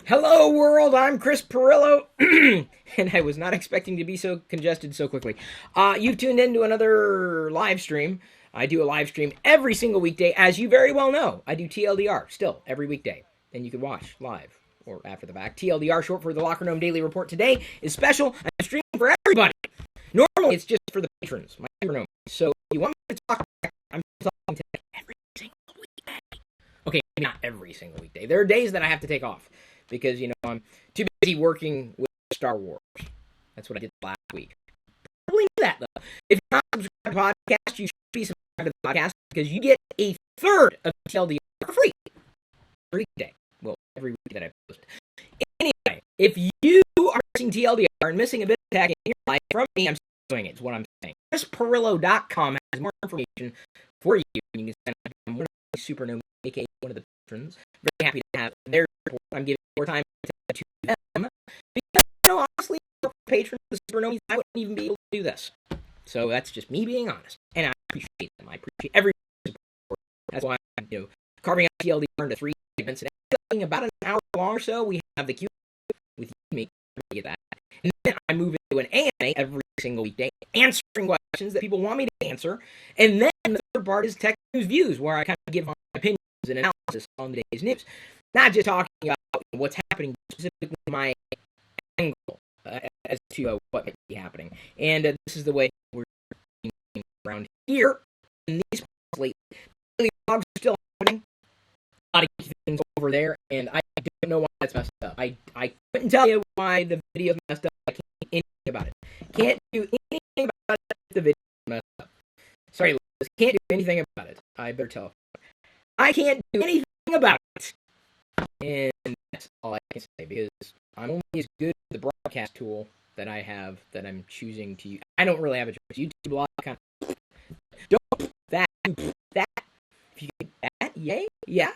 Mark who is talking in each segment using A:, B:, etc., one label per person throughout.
A: Hello, world. I'm Chris Pirillo, and I was not expecting to be so congested so quickly. You've tuned in to another live stream. I do a live stream every single weekday, as you very well know. I do TLDR still every weekday, and you can watch live or after the fact. TLDR, short for the LockerGnome Daily Report. Today is special. I'm streaming for everybody. Normally, it's just for the patrons, my super. So, you want me to talk? I'm talking to every single weekday. Okay, not every single weekday. There are days that I have to take off because, I'm too busy working with Star Wars. That's what I did last week. Probably knew that, though. If you're not subscribed to the podcast, you should be subscribed to the podcast because you get a third of TLDR for free every day. Well, every week that I post. Anyway, if you are missing TLDR and missing a bit of tech in your life from me, I'm doing it. It's what I'm saying. ChrisPirillo.com has more information for you. You can send up one of the super nominees, aka one of the patrons. Very happy to have their report. I'm giving more time to them because, honestly, for patrons, the super nominees, I wouldn't even be able to do this. So that's just me being honest, and I appreciate them. I appreciate every support. That's why I'm, carving out TLDR into 3 segments and about an hour long or so. We have the Q with me. Get that. And then I move into an AMA every single weekday, answering questions that people want me to answer. And then the third part is Tech News Views, where I kind of give my opinions and analysis on the day's news. Not just talking about what's happening, specifically my angle as to what might be happening. And this is the way we're around here. And these lately, daily blogs are still happening. A lot of things over there, and I don't know why that's messed up. I couldn't tell you why the video's messed up. I can't do anything about it. Can't do anything about it if the video's messed up. Sorry, Liz, can't do anything about it. I better tell her. I can't do anything about it. And that's all I can say, because I'm only as good at the broadcast tool that I have that I'm choosing to use. I don't really have a choice. YouTube blog kind of don't that. If you get that, yay, yeah,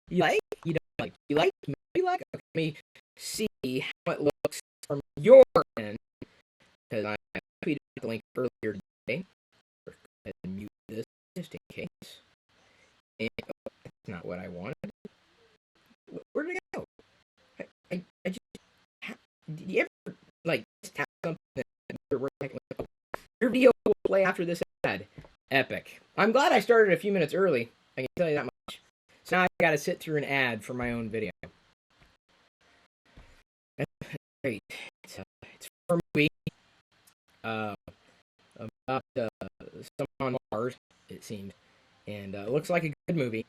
A: you like, you don't like, you like, you like. Okay, let me see how it looks from your end, because I'm happy to put the link earlier today. Go ahead and mute this just in case. And that's not what I wanted. Where did it go? I just, did you ever just have something that your video will play after this ad? Epic. I'm glad I started a few minutes early. I can tell you that much. So now I've got to sit through an ad for my own video. That's great. It's for a movie about someone on Mars, it seems. And it looks like a good movie,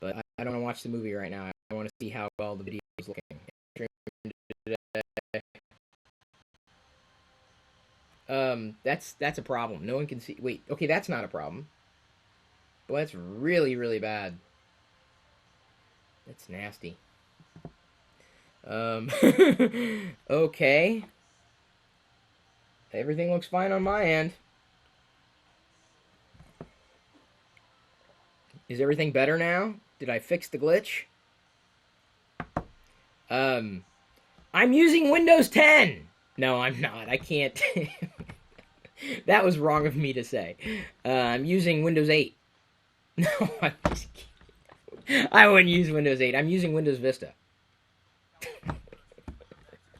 A: but I don't want to watch the movie right now. I want to see how well the video is looking. That's a problem. No one can see. Wait, okay, that's not a problem. Well, that's really, really bad. That's nasty. Okay. Everything looks fine on my end. Is everything better now? Did I fix the glitch? I'm using Windows 10. No, I'm not. I can't. That was wrong of me to say. I'm using Windows 8. No, I'm just kidding. I wouldn't use Windows 8. I'm using Windows Vista.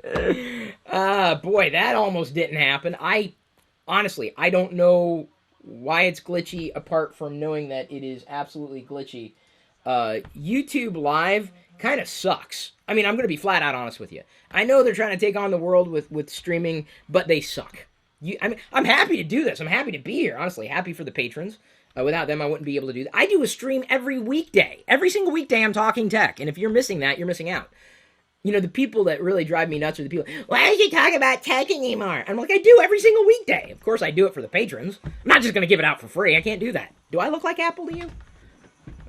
A: Boy, that almost didn't happen. Honestly, I don't know why it's glitchy, apart from knowing that it is absolutely glitchy. YouTube Live kind of sucks. I mean, I'm going to be flat out honest with you. I know they're trying to take on the world with streaming, but they suck. I'm happy to do this. I'm happy to be here, honestly. Happy for the patrons. Without them, I wouldn't be able to do that. I do a stream every weekday. Every single weekday, I'm talking tech. And if you're missing that, you're missing out. The people that really drive me nuts are the people, why don't you talk about tech anymore? I'm like, I do every single weekday. Of course, I do it for the patrons. I'm not just going to give it out for free. I can't do that. Do I look like Apple to you?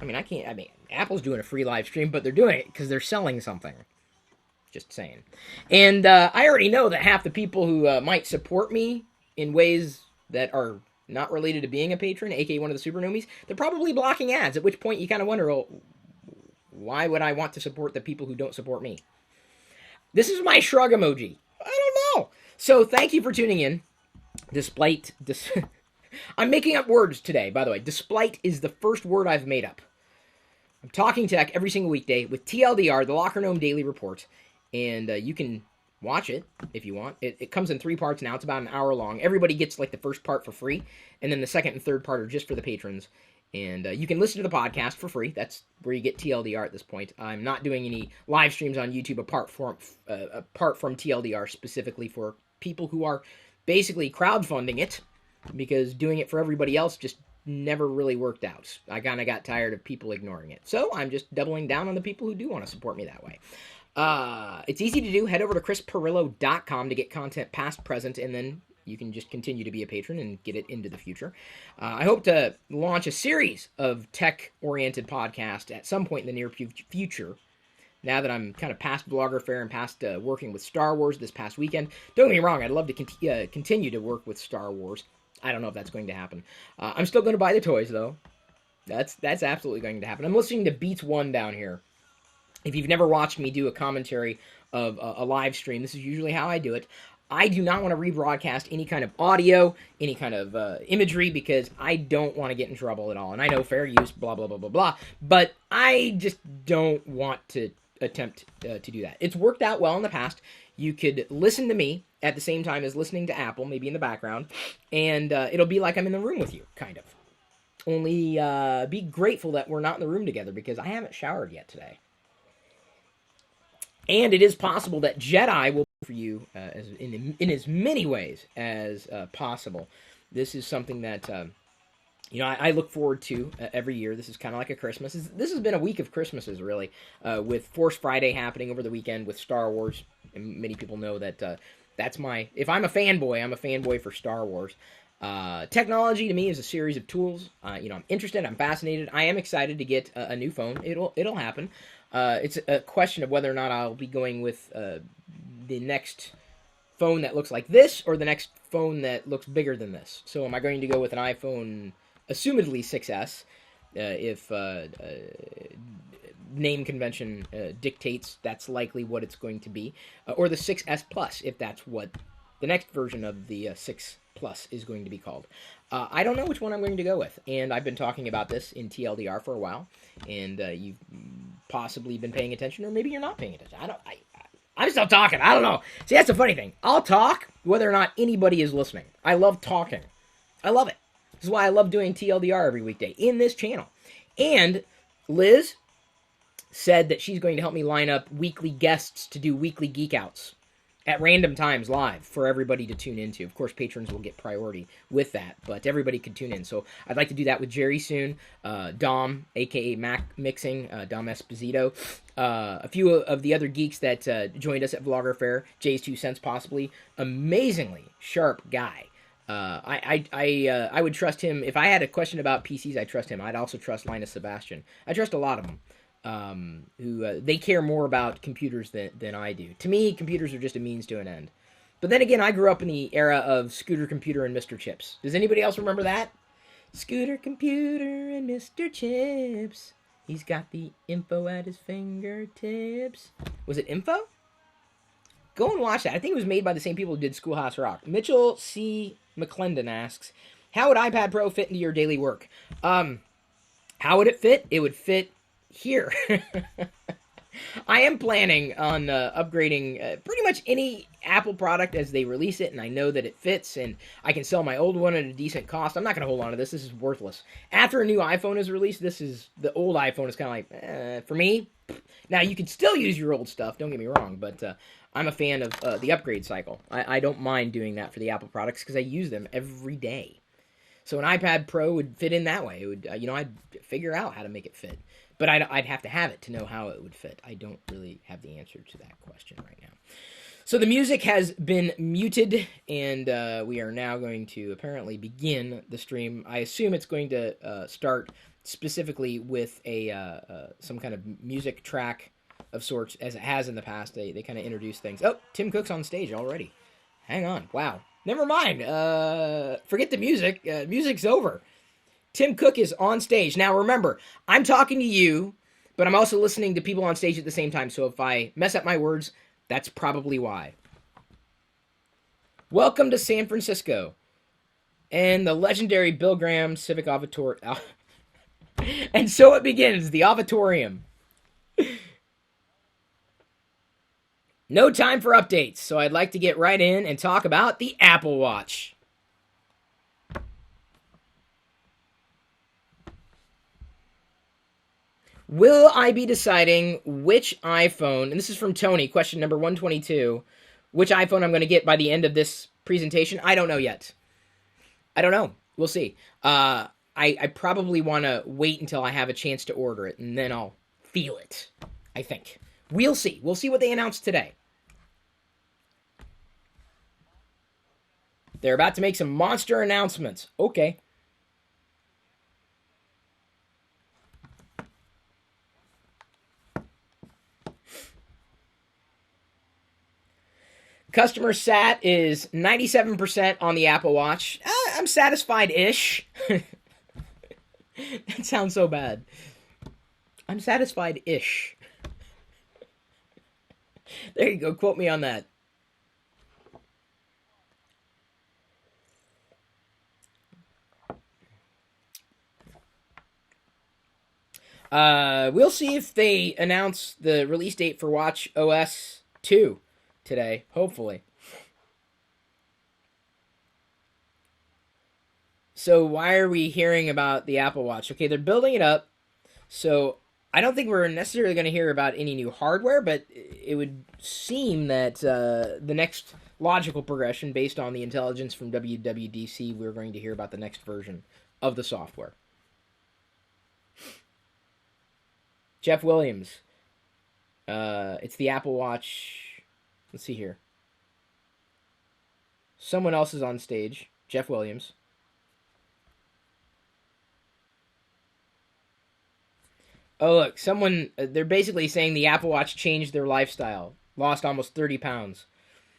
A: I can't. Apple's doing a free live stream, but they're doing it because they're selling something. Just saying. And I already know that half the people who might support me in ways that are not related to being a patron, aka one of the super nomies, they're probably blocking ads, at which point you kind of wonder, well, why would I want to support the people who don't support me? This is my shrug emoji. I don't know. So thank you for tuning in. I'm making up words today, by the way. Despite is the first word I've made up. I'm talking tech every single weekday with TLDR, the LockerGnome Daily Report. and you can watch it if you want. It comes in 3 parts now. It's about an hour long. Everybody gets like the first part for free, and then the second and third part are just for the patrons. And you can listen to the podcast for free. That's where you get TLDR at this point. I'm not doing any live streams on YouTube apart from TLDR specifically for people who are basically crowdfunding it, because doing it for everybody else just never really worked out. I kind of got tired of people ignoring it. So I'm just doubling down on the people who do want to support me that way. It's easy to do. Head over to chrispirillo.com to get content past, present, and then you can just continue to be a patron and get it into the future. I hope to launch a series of tech-oriented podcasts at some point in the near future. Now that I'm kind of past Vlogger Fair and past working with Star Wars this past weekend. Don't get me wrong, I'd love to continue to work with Star Wars. I don't know if that's going to happen. I'm still going to buy the toys, though. That's absolutely going to happen. I'm listening to Beats 1 down here. If you've never watched me do a commentary of a live stream, this is usually how I do it. I do not want to rebroadcast any kind of audio, any kind of imagery, because I don't want to get in trouble at all. And I know fair use, blah, blah, blah, blah, blah. But I just don't want to attempt to do that. It's worked out well in the past. You could listen to me at the same time as listening to Apple, maybe in the background, and it'll be like I'm in the room with you, kind of. Only be grateful that we're not in the room together, because I haven't showered yet today. And it is possible that Jedi will be for you in as many ways as possible. This is something that I look forward to every year. This is kind of like a Christmas. This has been a week of Christmases, really, with Force Friday happening over the weekend with Star Wars. And many people know that that's if I'm a fanboy, I'm a fanboy for Star Wars. Technology to me is a series of tools. I'm interested, I'm fascinated. I am excited to get a new phone. It'll happen. It's a question of whether or not I'll be going with the next phone that looks like this or the next phone that looks bigger than this. So am I going to go with an iPhone, assumedly 6S, if name convention dictates that's likely what it's going to be, or the 6S Plus, if that's what the next version of the 6 Plus is going to be called. I don't know which one I'm going to go with, and I've been talking about this in TLDR for a while, and you've possibly been paying attention, or maybe you're not paying attention. I'm still talking. I don't know. See, that's the funny thing. I'll talk whether or not anybody is listening. I love talking. I love it. This is why I love doing TLDR every weekday in this channel. And Liz said that she's going to help me line up weekly guests to do weekly geek outs at random times live for everybody to tune into. Of course, patrons will get priority with that, but everybody can tune in. So I'd like to do that with Jerry soon, Dom, a.k.a. Mac Mixing, Dom Esposito, a few of the other geeks that joined us at Vlogger Fair, Jay's 2 Cents possibly, amazingly sharp guy. I would trust him. If I had a question about PCs, I'd trust him. I'd also trust Linus Sebastian. I trust a lot of them. Who they care more about computers than I do. To me, computers are just a means to an end. But then again, I grew up in the era of Scooter Computer and Mr. Chips. Does anybody else remember that? Scooter Computer and Mr. Chips. He's got the info at his fingertips. Was it info? Go and watch that. I think it was made by the same people who did Schoolhouse Rock. Mitchell C. McClendon asks, how would iPad Pro fit into your daily work? How would it fit? It would fit here. I am planning on upgrading pretty much any Apple product as they release it, and I know that it fits, and I can sell my old one at a decent cost. I'm not going to hold on to this. This is worthless. After a new iPhone is released, the old iPhone is kind of like, for me. Now, you can still use your old stuff, don't get me wrong, but I'm a fan of the upgrade cycle. I don't mind doing that for the Apple products because I use them every day. So an iPad Pro would fit in that way. It would, I'd figure out how to make it fit. But I'd have to have it to know how it would fit. I don't really have the answer to that question right now. So the music has been muted, and we are now going to apparently begin the stream. I assume it's going to start specifically with some kind of music track of sorts, as it has in the past. They kind of introduce things. Oh, Tim Cook's on stage already. Hang on. Wow. Never mind. Forget the music. Music's over. Tim Cook is on stage. Now, remember, I'm talking to you, but I'm also listening to people on stage at the same time, so if I mess up my words, that's probably why. Welcome to San Francisco and the legendary Bill Graham Civic Auditorium. And so it begins, the Auditorium. No time for updates, so I'd like to get right in and talk about the Apple Watch. Will I be deciding which iPhone, and this is from Tony, question number 122, which iPhone I'm going to get by the end of this presentation? I don't know yet. I don't know. We'll see. I probably want to wait until I have a chance to order it, and then I'll feel it, I think. We'll see. We'll see what they announce today. They're about to make some monster announcements. Okay. Customer sat is 97% on the Apple Watch. I'm satisfied-ish. That sounds so bad. I'm satisfied-ish. There you go. Quote me on that. We'll see if they announce the release date for Watch OS 2 today, hopefully. So why are we hearing about the Apple Watch? Okay, they're building it up. So I don't think we're necessarily going to hear about any new hardware, but it would seem that the next logical progression, based on the intelligence from WWDC, we're going to hear about the next version of the software. Jeff Williams. It's the Apple Watch. Let's see here. Someone else is on stage. Jeff Williams. Oh, look. Someone... they're basically saying the Apple Watch changed their lifestyle. Lost almost 30 pounds.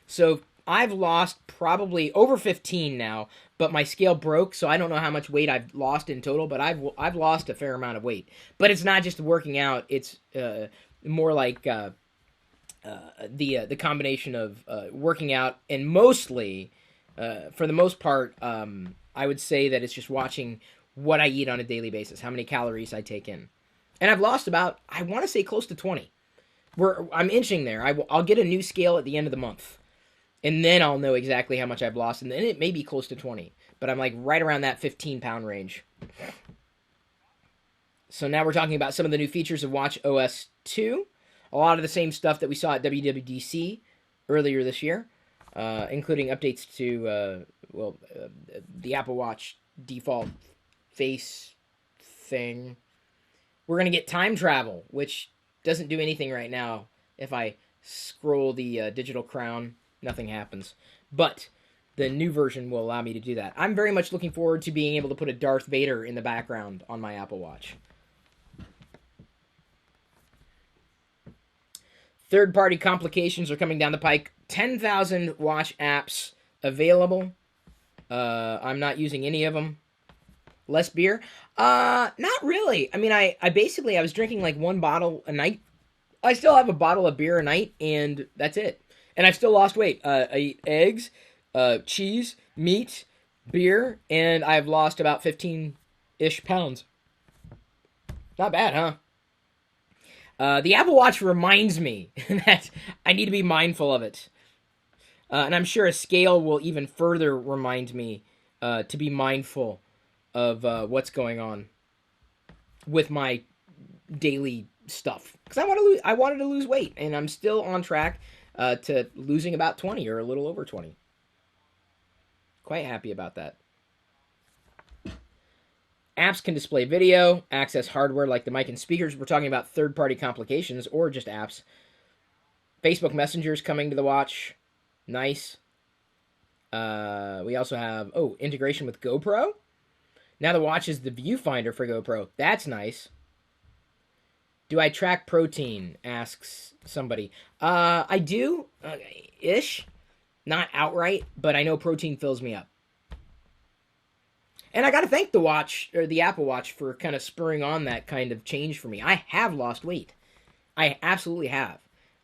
A: So I've lost probably over 15 now, but my scale broke, so I don't know how much weight I've lost in total, but I've lost a fair amount of weight. But it's not just working out; it's more like the combination of working out and mostly, for the most part, I would say that it's just watching what I eat on a daily basis, how many calories I take in, and I've lost about, I want to say, close to 20. I'm inching there. I'll get a new scale at the end of the month. And then I'll know exactly how much I've lost. And then it may be close to 20. But I'm like right around that 15-pound range. So now we're talking about some of the new features of Watch OS 2. A lot of the same stuff that we saw at WWDC earlier this year. Including updates to, the Apple Watch default face thing. We're going to get time travel, which doesn't do anything right now. If I scroll the digital crown, nothing happens. But the new version will allow me to do that. I'm very much looking forward to being able to put a Darth Vader in the background on my Apple Watch. Third-party complications are coming down the pike. 10,000 watch apps available. I'm not using any of them. Less beer? Not really. I mean, I was drinking like one bottle a night. I still have a bottle of beer a night, and that's it. And I've still lost weight. I eat eggs, cheese, meat, beer, and I've lost about 15-ish pounds. Not bad, huh? The Apple Watch reminds me that I need to be mindful of it. And I'm sure a scale will even further remind me to be mindful of what's going on with my daily stuff. Because I wanted to lose weight, and I'm still on track to losing about 20 or a little over 20. Quite happy about that. Apps can display video, access hardware like the mic and speakers. We're talking about third-party complications or just apps. Facebook Messenger is coming to the watch. Nice. We also have, integration with GoPro. Now the watch is the viewfinder for GoPro. That's nice. Do I track protein? Asks somebody. I do, ish. Not outright, but I know protein fills me up. And I got to thank the watch, or the Apple Watch, for kind of spurring on that kind of change for me. I have lost weight. I absolutely have.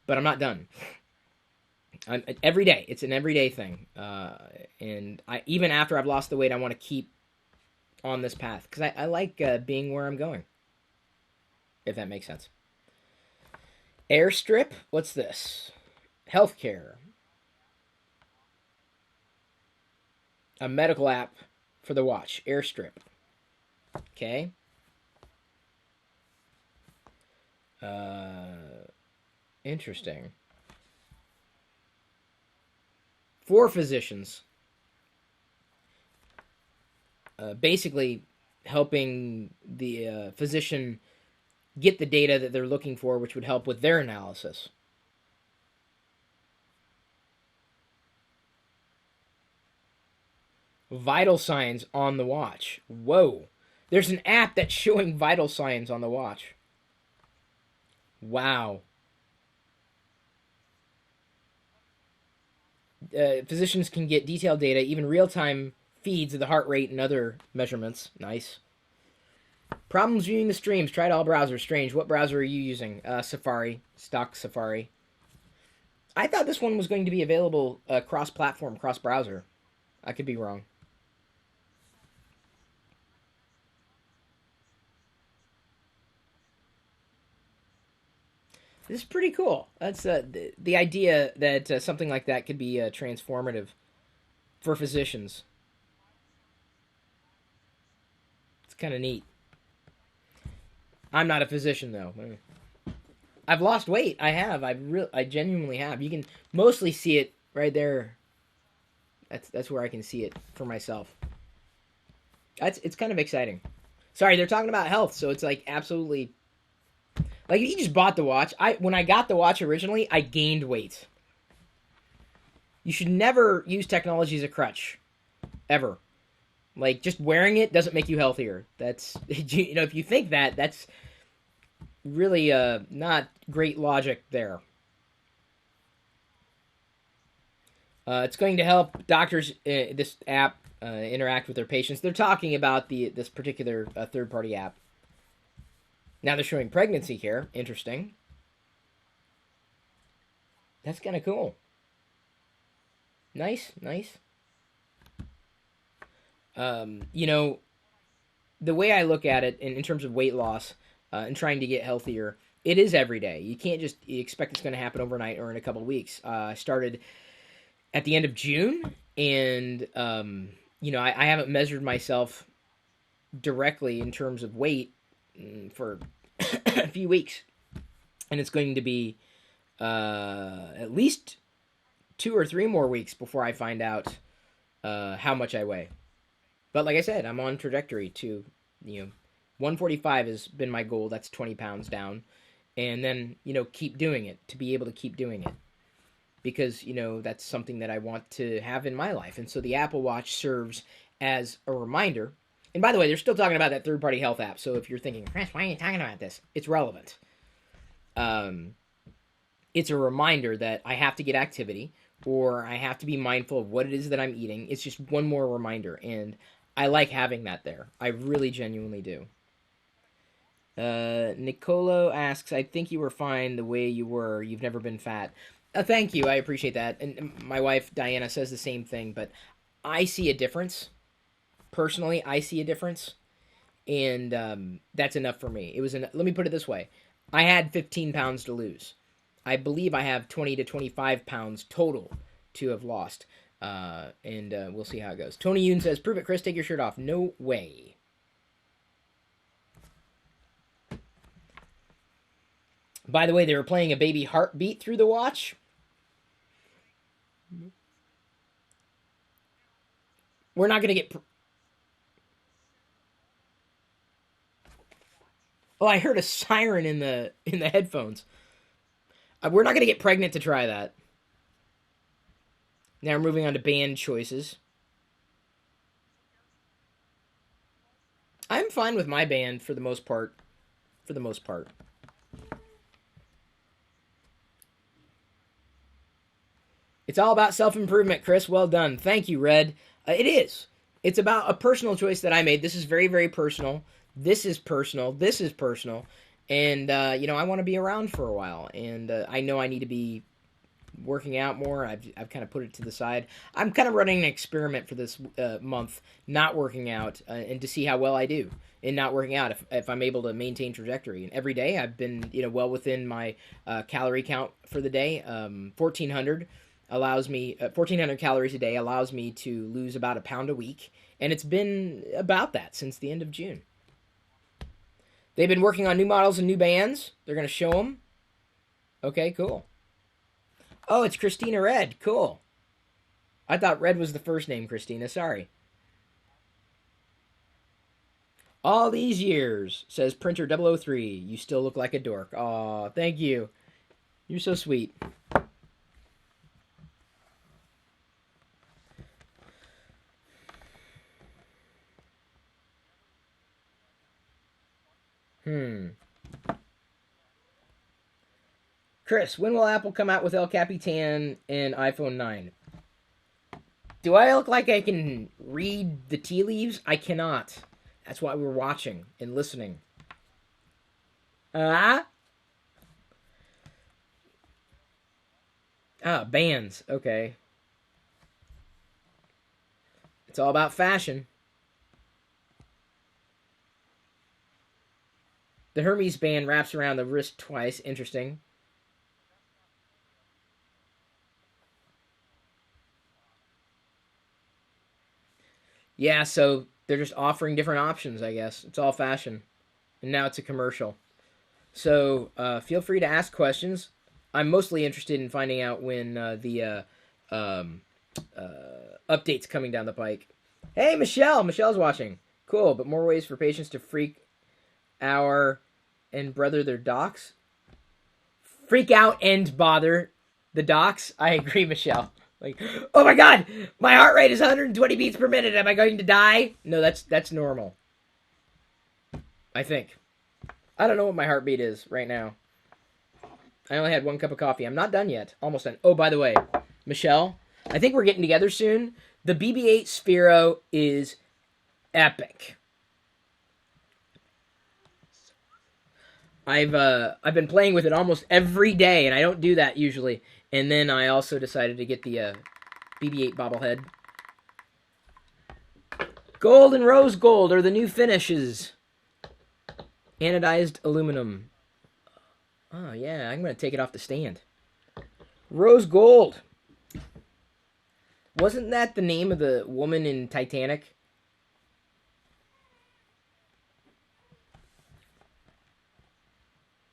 A: But I'm not done. Every day. It's an everyday thing. And even after I've lost the weight, I want to keep on this path. Because I like being where I'm going. If that makes sense. Airstrip? What's this? Healthcare. A medical app for the watch. Airstrip. Okay. Interesting. For physicians. Basically helping the physician get the data that they're looking for, which would help with their analysis. Vital signs on the watch. Whoa. There's an app that's showing vital signs on the watch. Wow. Physicians can get detailed data, even real-time feeds of the heart rate and other measurements. Nice. Problems viewing the streams. Tried all browsers. Strange. What browser are you using? Safari. Stock Safari. I thought this one was going to be available cross-platform, cross-browser. I could be wrong. This is pretty cool. That's the idea that something like that could be transformative for physicians. It's kind of neat. I'm not a physician though. I've lost weight. I have. I genuinely have. You can mostly see it right there. That's where I can see it for myself. It's kind of exciting. Sorry, they're talking about health, so it's like absolutely. Like if you just bought the watch, when I got the watch originally, I gained weight. You should never use technology as a crutch, ever. Like just wearing it doesn't make you healthier. That's if you think that, that's really not great logic there. It's going to help doctors. This app interact with their patients. They're talking about this particular third-party app. Now they're showing pregnancy here. Interesting. That's kind of cool. Nice, nice. The way I look at it in terms of weight loss and trying to get healthier, it is every day. You can't just expect it's going to happen overnight or in a couple of weeks. I started at the end of June, and I haven't measured myself directly in terms of weight for a few weeks, and it's going to be at least 2 or 3 more weeks before I find out how much I weigh. But like I said, I'm on trajectory to 145 has been my goal. That's 20 pounds down, and then keep doing it, to be able to keep doing it, because that's something that I want to have in my life. And so the Apple Watch serves as a reminder. And by the way, they're still talking about that third-party health app. So if you're thinking, Chris, why are you talking about this? It's relevant. It's a reminder that I have to get activity, or I have to be mindful of what it is that I'm eating. It's just one more reminder, and I like having that there. I really genuinely do. Nicolo asks, I think you were fine the way you were. You've never been fat. Thank you. I appreciate that. And my wife, Diana, says the same thing, but I see a difference. Personally, I see a difference, and that's enough for me. Let me put it this way. I had 15 pounds to lose. I believe I have 20 to 25 pounds total to have lost, and we'll see how it goes. Tony Yoon says, prove it, Chris, take your shirt off. No way. By the way, they were playing a baby heartbeat through the watch. We're not going to get... Oh, I heard a siren in the headphones. We're not going to get pregnant to try that. Now we're moving on to band choices. I'm fine with my band for the most part. For the most part. It's all about self-improvement, Chris. Well done. Thank you, Red. It is. It's about a personal choice that I made. This is very, very personal. This is personal. This is personal. And, I want to be around for a while. And I know I need to be working out more. I've kind of put it to the side. I'm kind of running an experiment for this month, not working out, and to see how well I do in not working out. If I'm able to maintain trajectory, and every day I've been well within my calorie count for the day. 1400 allows me 1400 calories a day allows me to lose about a pound a week, and it's been about that since the end of June. They've been working on new models and new bands. They're going to show them. Okay, cool. Oh, it's Christina Red. Cool. I thought Red was the first name, Christina. Sorry. All these years, says Printer 003. You still look like a dork. Aw, thank you. You're so sweet. Chris, when will Apple come out with El Capitan and iPhone 9? Do I look like I can read the tea leaves? I cannot. That's why we're watching and listening. Bands. Okay. It's all about fashion. The Hermes band wraps around the wrist twice. Interesting. Yeah, so they're just offering different options, I guess. It's all fashion. And now it's a commercial. So feel free to ask questions. I'm mostly interested in finding out when the update's coming down the pike. Hey, Michelle! Michelle's watching. Cool, but more ways for patients to freak our and brother their docs. Freak out and bother the docs. I agree, Michelle. Like, oh my god, my heart rate is 120 beats per minute. Am I going to die? No, that's normal. I think. I don't know what my heartbeat is right now. I only had 1 cup of coffee. I'm not done yet. Almost done. Oh, by the way, Michelle, I think we're getting together soon. The BB-8 Sphero is epic. I've been playing with it almost every day, and I don't do that usually. And then I also decided to get the BB-8 bobblehead. Gold and rose gold are the new finishes. Anodized aluminum. Oh, yeah, I'm going to take it off the stand. Rose gold. Wasn't that the name of the woman in Titanic?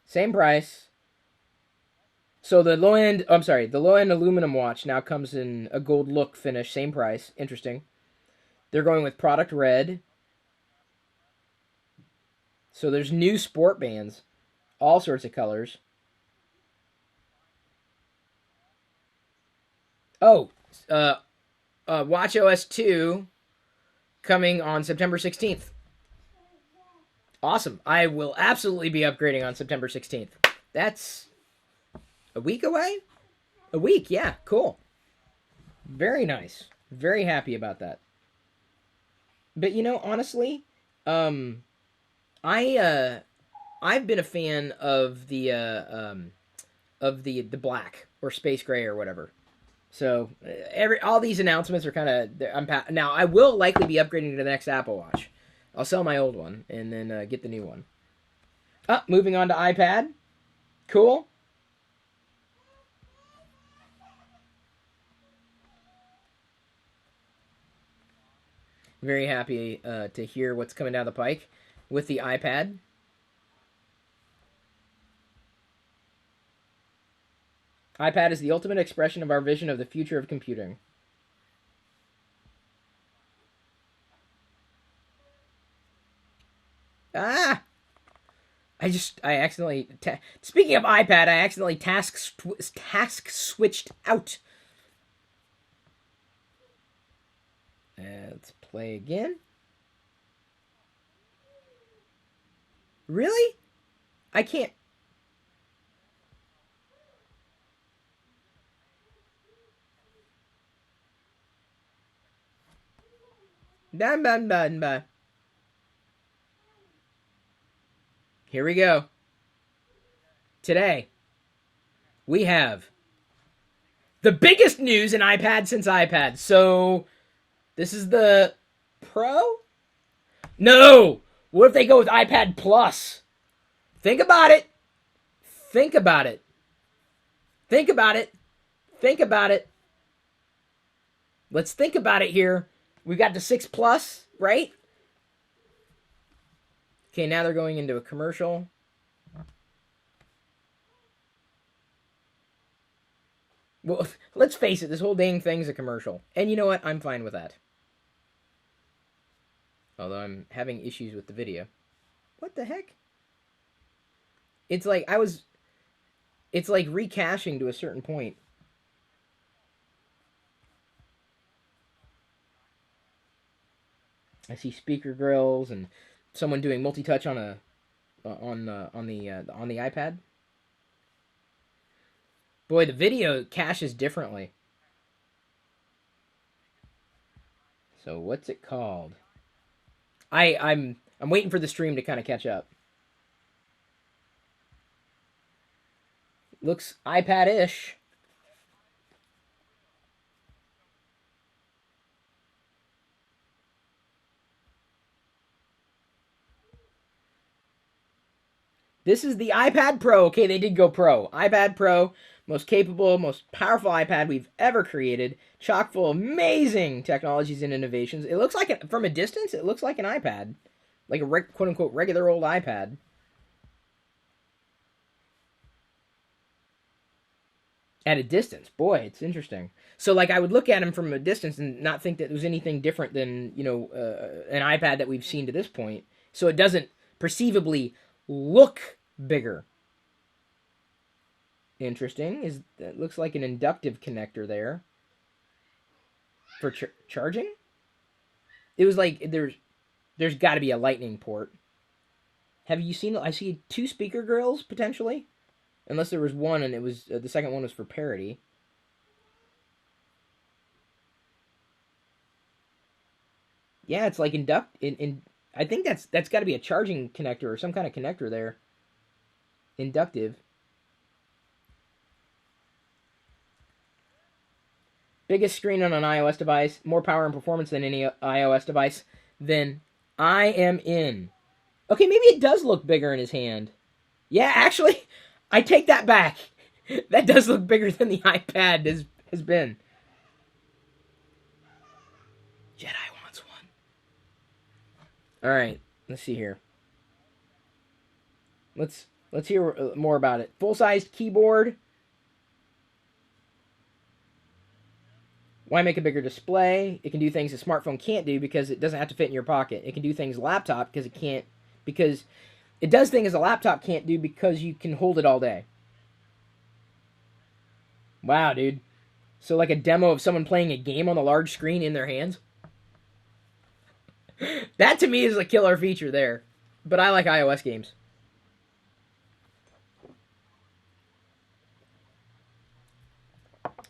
A: Same price. So the low-end aluminum watch now comes in a gold look finish. Same price. Interesting. They're going with product red. So there's new sport bands. All sorts of colors. Oh, Watch OS 2 coming on September 16th. Awesome. I will absolutely be upgrading on September 16th. That's a week away? A week, yeah. Cool. Very nice. Very happy about that. But honestly, I I've been a fan of the black or space gray or whatever. So all these announcements are kind of now I will likely be upgrading to the next Apple Watch. I'll sell my old one and then get the new one. Moving on to iPad. Cool. Very happy to hear what's coming down the pike with the iPad. iPad is the ultimate expression of our vision of the future of computing. I accidentally... Speaking of iPad, I accidentally task switched out. Let's play again. Really? I can't... Here we go. Today, we have The biggest news in iPad since iPad. So, this is the Pro? No! What if they go with iPad Plus? Think about it. Think about it. Think about it. Think about it. Let's think about it here. We've got the 6 Plus, right? Okay, now they're going into a commercial. Well, let's face it, this whole dang thing's a commercial. And you know what? I'm fine with that. Although I'm having issues with the video. What the heck? It's like it's like recaching to a certain point. I see speaker grills and someone doing multi-touch on a on the iPad. Boy, the video caches differently. So what's it called? I'm waiting for the stream to kind of catch up. Looks iPad-ish. This is the iPad Pro. Okay, they did go Pro. iPad Pro, most capable, most powerful iPad we've ever created. Chock full of amazing technologies and innovations. It looks like, from a distance, it looks like an iPad. Like a quote-unquote regular old iPad. At a distance. Boy, it's interesting. So, like, I would look at him from a distance and not think that there was anything different than, an iPad that we've seen to this point. So it doesn't perceivably look bigger. Interesting. It looks like an inductive connector there for charging. It was like there's got to be a lightning port. Have you seen? I see 2 speaker grills potentially, unless there was one and it was the second one was for parity. Yeah, it's like I think that's got to be a charging connector or some kind of connector there. Inductive. Biggest screen on an iOS device, more power and performance than any iOS device. Then I am in. Okay, maybe it does look bigger in his hand. Yeah, actually, I take that back. That does look bigger than the iPad has been. Jedi wants one. All right, let's see here. Let's hear more about it. Full-sized keyboard. Why make a bigger display? It can do things a smartphone can't do because it doesn't have to fit in your pocket. It can do things a laptop because it does things a laptop can't do because you can hold it all day. Wow, dude. So like a demo of someone playing a game on the large screen in their hands? That to me is a killer feature there. But I like iOS games.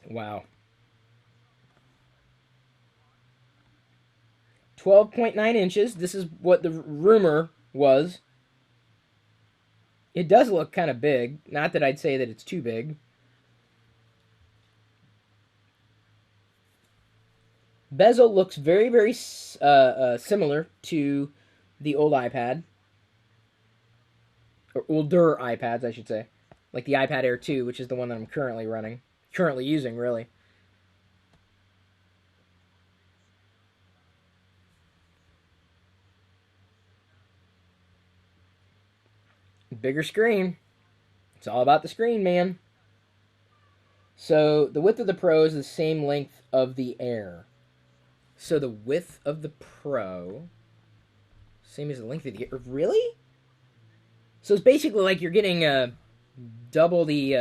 A: Wow. 12.9 inches. This is what the rumor was. It does look kind of big. Not that I'd say that it's too big. Bezel looks very, very similar to the old iPad. Or older iPads, I should say. Like the iPad Air 2, which is the one that I'm currently running. Currently using, really. Bigger screen. It's all about the screen, man. So the width of the Pro is the same length of the Air. So the width of the Pro, same as the length of the Air. Really? So it's basically like you're getting double the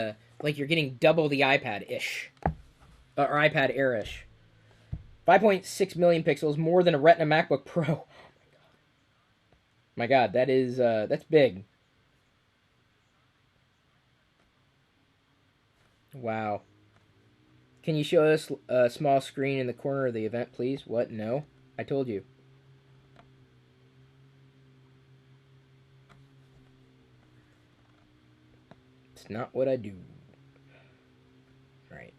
A: iPad-ish. Or iPad Air-ish. 5.6 million pixels, more than a Retina MacBook Pro. My God, that's big. Wow. Can you show us a small screen in the corner of the event, please? What? No? I told you. It's not what I do. Right.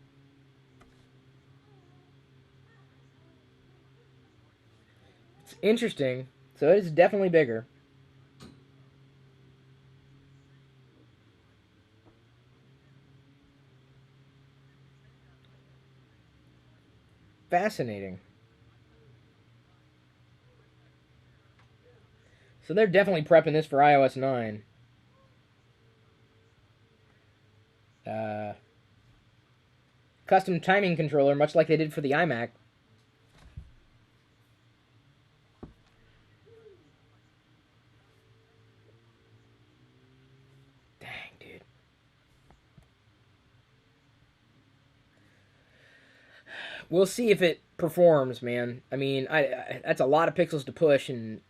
A: It's interesting. So it is definitely bigger. Fascinating. So they're definitely prepping this for iOS 9. Custom timing controller, much like they did for the iMac. Dang, dude. We'll see if it performs, man. I mean, that's a lot of pixels to push, and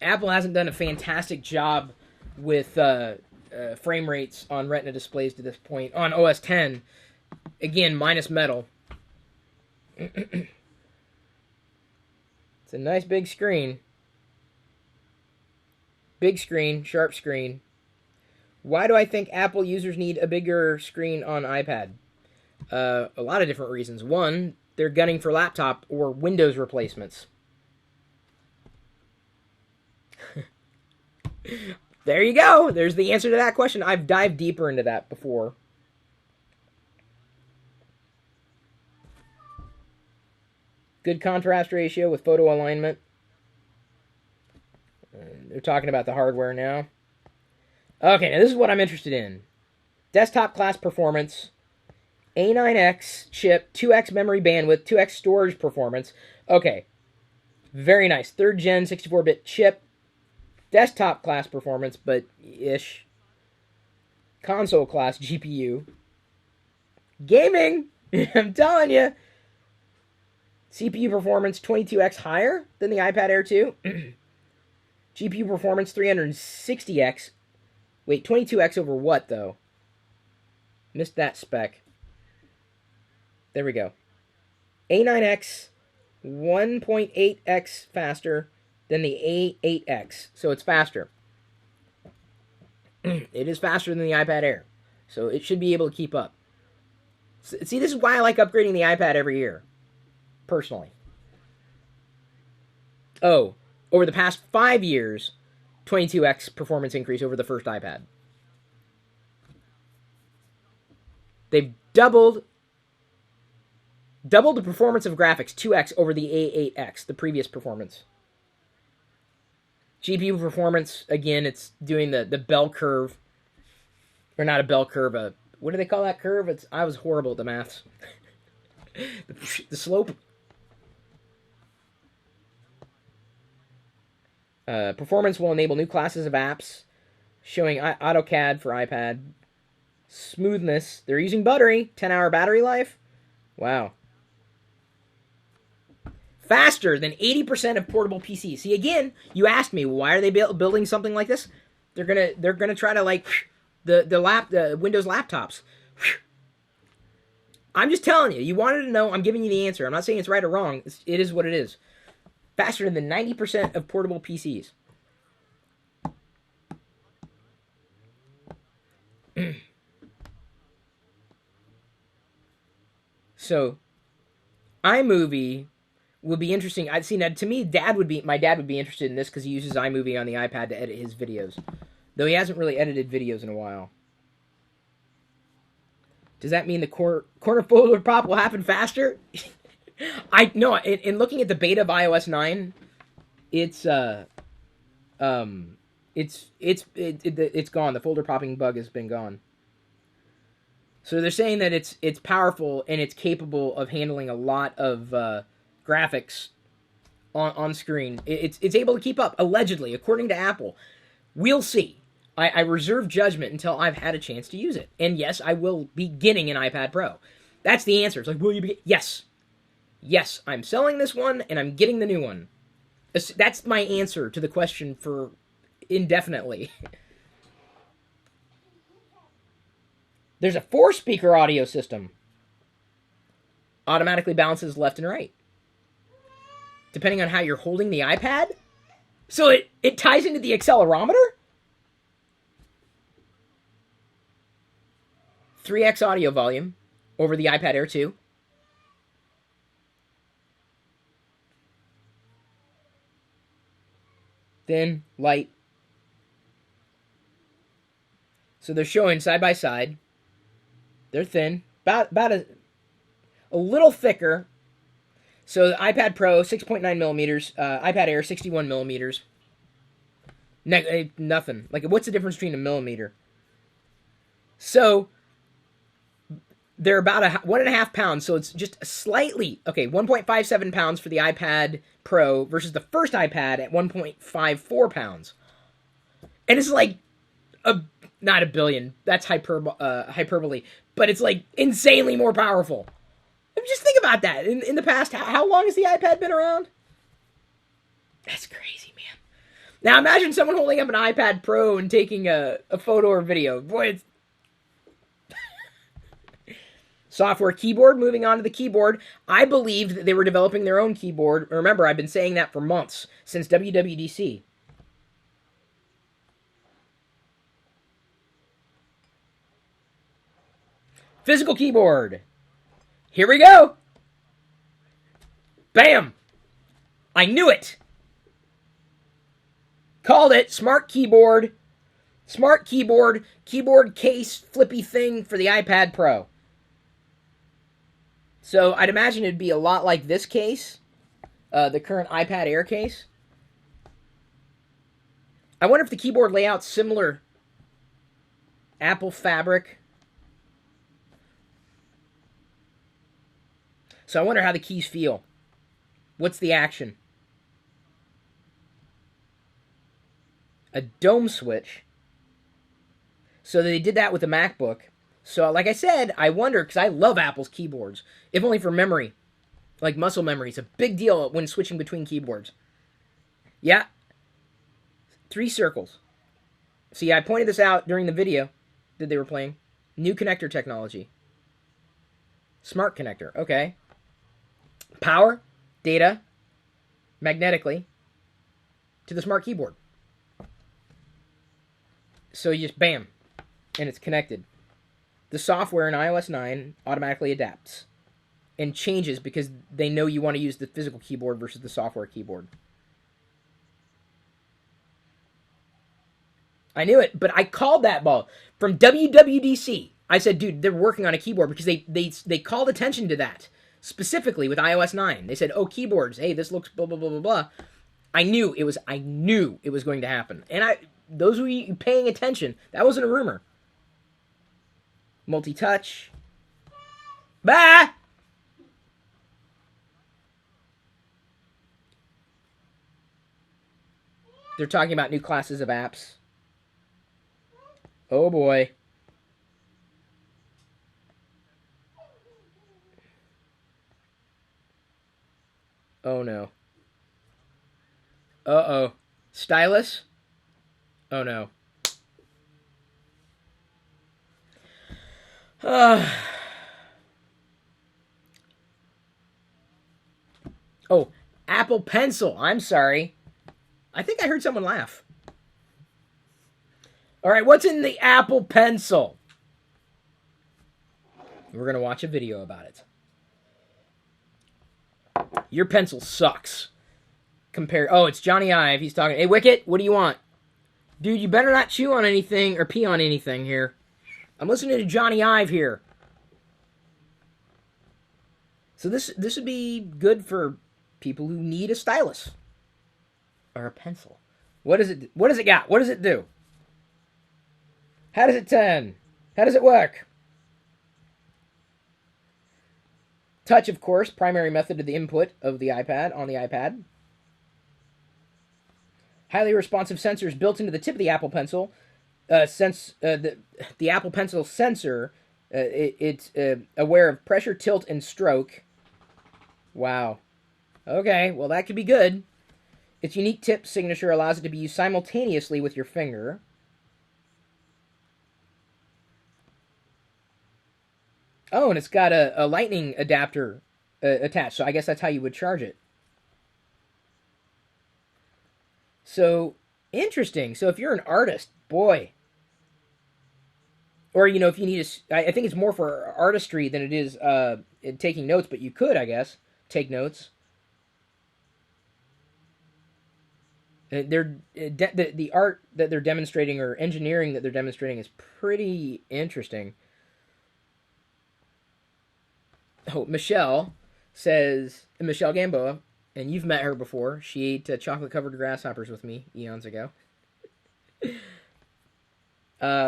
A: Apple hasn't done a fantastic job with frame rates on Retina displays to this point. On OS 10, again, minus metal. It's a nice big screen. Big screen, sharp screen. Why do I think Apple users need a bigger screen on iPad? A lot of different reasons. One, they're gunning for laptop or Windows replacements. There you go. There's the answer to that question. I've dived deeper into that before. Good contrast ratio with photo alignment. They're talking about the hardware now. Okay, now this is what I'm interested in. Desktop class performance. A9X chip, 2x memory bandwidth, 2x storage performance. Okay, very nice. 3rd gen 64-bit chip. Desktop class performance, but ish. Console class GPU. Gaming! I'm telling you. CPU performance 22x higher than the iPad Air 2. GPU performance 360x. Wait, 22x over what, though? Missed that spec. There we go. A9X 1.8x faster than the A8X. So it's faster. It is faster than the iPad Air. So it should be able to keep up. See, this is why I like upgrading the iPad every year. Personally. Oh, over the past 5 years, 22x performance increase over the first iPad. They've doubled the performance of graphics, 2x over the A8X, the previous performance. GPU performance, again, it's doing the bell curve. Or not a bell curve, what do they call that curve? I was horrible at the maths. The slope. Performance will enable new classes of apps, showing AutoCAD for iPad. Smoothness, they're using battery, 10-hour battery life. Wow. Faster than 80% of portable PCs. See, again, you asked me, why are they building something like this? They're gonna try to like the Windows laptops. I'm just telling you. You wanted to know. I'm giving you the answer. I'm not saying it's right or wrong. It is what it is. Faster than 90% of portable PCs. So, iMovie would be interesting. I'd seen that. To me, my dad would be interested in this because he uses iMovie on the iPad to edit his videos, though he hasn't really edited videos in a while. Does that mean the corner folder pop will happen faster? No. In looking at the beta of iOS 9, it's gone. The folder popping bug has been gone. So they're saying that it's powerful and it's capable of handling a lot of graphics on screen. It's able to keep up, allegedly, according to Apple. We'll see. I reserve judgment until I've had a chance to use it. And yes, I will be getting an iPad Pro. That's the answer. It's like, will you be? Yes. Yes, I'm selling this one and I'm getting the new one. That's my answer to the question for indefinitely. There's a 4-speaker audio system. Automatically balances left and right, depending on how you're holding the iPad. So it ties into the accelerometer? 3x audio volume over the iPad Air 2. Thin, light. So they're showing side by side. They're thin, about a little thicker. So the iPad Pro 6.9 millimeters, iPad Air 61 millimeters. Nothing. Like, what's the difference between a millimeter? So they're about 1.5 pounds. So it's just slightly 1.57 pounds for the iPad Pro versus the first iPad at 1.54 pounds. And it's like not a billion. That's hyperbole. But it's like insanely more powerful. Just think about that. In the past, how long has the iPad been around? That's crazy, man. Now imagine someone holding up an iPad Pro and taking a photo or video. Boy, it's... Software keyboard, moving on to the keyboard. I believed that they were developing their own keyboard. Remember, I've been saying that for months, since WWDC. Physical keyboard. Here we go. Bam. I knew it. Called it. Smart keyboard. Smart keyboard. Keyboard case flippy thing for the iPad Pro. So I'd imagine it'd be a lot like this case. The current iPad Air case. I wonder if the keyboard layout's similar. Apple fabric. So I wonder how the keys feel. What's the action? A dome switch. So they did that with the MacBook. So like I said, I wonder, because I love Apple's keyboards. If only for memory. Like muscle memory. It's a big deal when switching between keyboards. Yeah. 3 circles. See, I pointed this out during the video that they were playing. New connector technology. Smart connector. Okay. Power, data, magnetically, to the smart keyboard. So you just, bam, and it's connected. The software in iOS 9 automatically adapts and changes because they know you want to use the physical keyboard versus the software keyboard. I knew it, but I called that ball. From WWDC, I said, dude, they're working on a keyboard because they called attention to that. Specifically with iOS 9. They said, oh, keyboards, hey, this looks blah, blah, blah, blah, blah. I knew it was going to happen. And those of you paying attention, that wasn't a rumor. Multi-touch. Bah! They're talking about new classes of apps. Oh, boy. Oh, no. Uh-oh. Stylus? Oh, no. Oh, Apple Pencil. I'm sorry. I think I heard someone laugh. All right, what's in the Apple Pencil? We're going to watch a video about it. Your pencil sucks. Oh, it's Johnny Ive. He's talking. Hey, Wicket, what do you want? Dude, you better not chew on anything or pee on anything here. I'm listening to Johnny Ive here. So this would be good for people who need a stylus. Or a pencil. What does it got? What does it do? How does it turn? How does it work? Touch, of course, primary method of the input of the iPad on the iPad. Highly responsive sensors built into the tip of the Apple Pencil. The Apple Pencil sensor, it's aware of pressure, tilt, and stroke. Wow. Okay, well that could be good. Its unique tip signature allows it to be used simultaneously with your finger. Oh, and it's got a lightning adapter attached, so I guess that's how you would charge it. So, interesting. So if you're an artist, boy. Or, if you need I think it's more for artistry than it is taking notes, but you could, I guess, take notes. The art that they're demonstrating or engineering that they're demonstrating is pretty interesting. Oh, Michelle Gamboa, and you've met her before. She ate chocolate covered grasshoppers with me eons ago.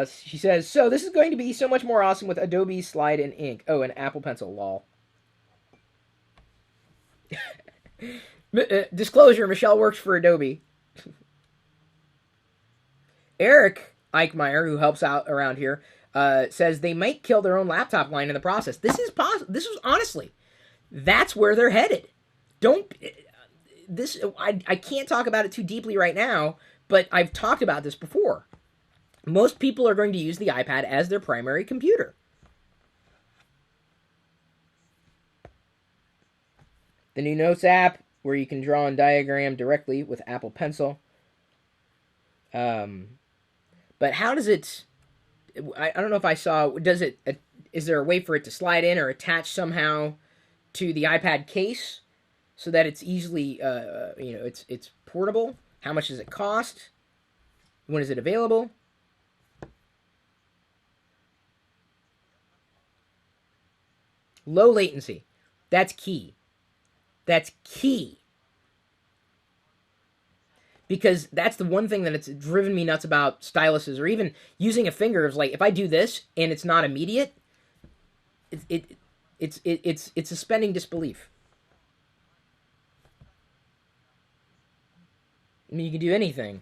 A: She says, so this is going to be so much more awesome with Adobe Slide and Ink. Oh, and Apple Pencil, lol. Disclosure, Michelle works for Adobe. Eric Eichmeyer, who helps out around here, says they might kill their own laptop line in the process. This is possible. This is honestly, that's where they're headed. I can't talk about it too deeply right now, but I've talked about this before. Most people are going to use the iPad as their primary computer. The new Notes app, where you can draw and diagram directly with Apple Pencil. But how does it... I don't know if I saw... Is there a way for it to slide in or attach somehow to the iPad case so that it's easily... it's portable? How much does it cost? When is it available? Low latency. That's key. That's key. Because that's the one thing that it's driven me nuts about styluses, or even using a finger. Is like, if I do this and it's not immediate, it's suspending disbelief. I mean, you can do anything.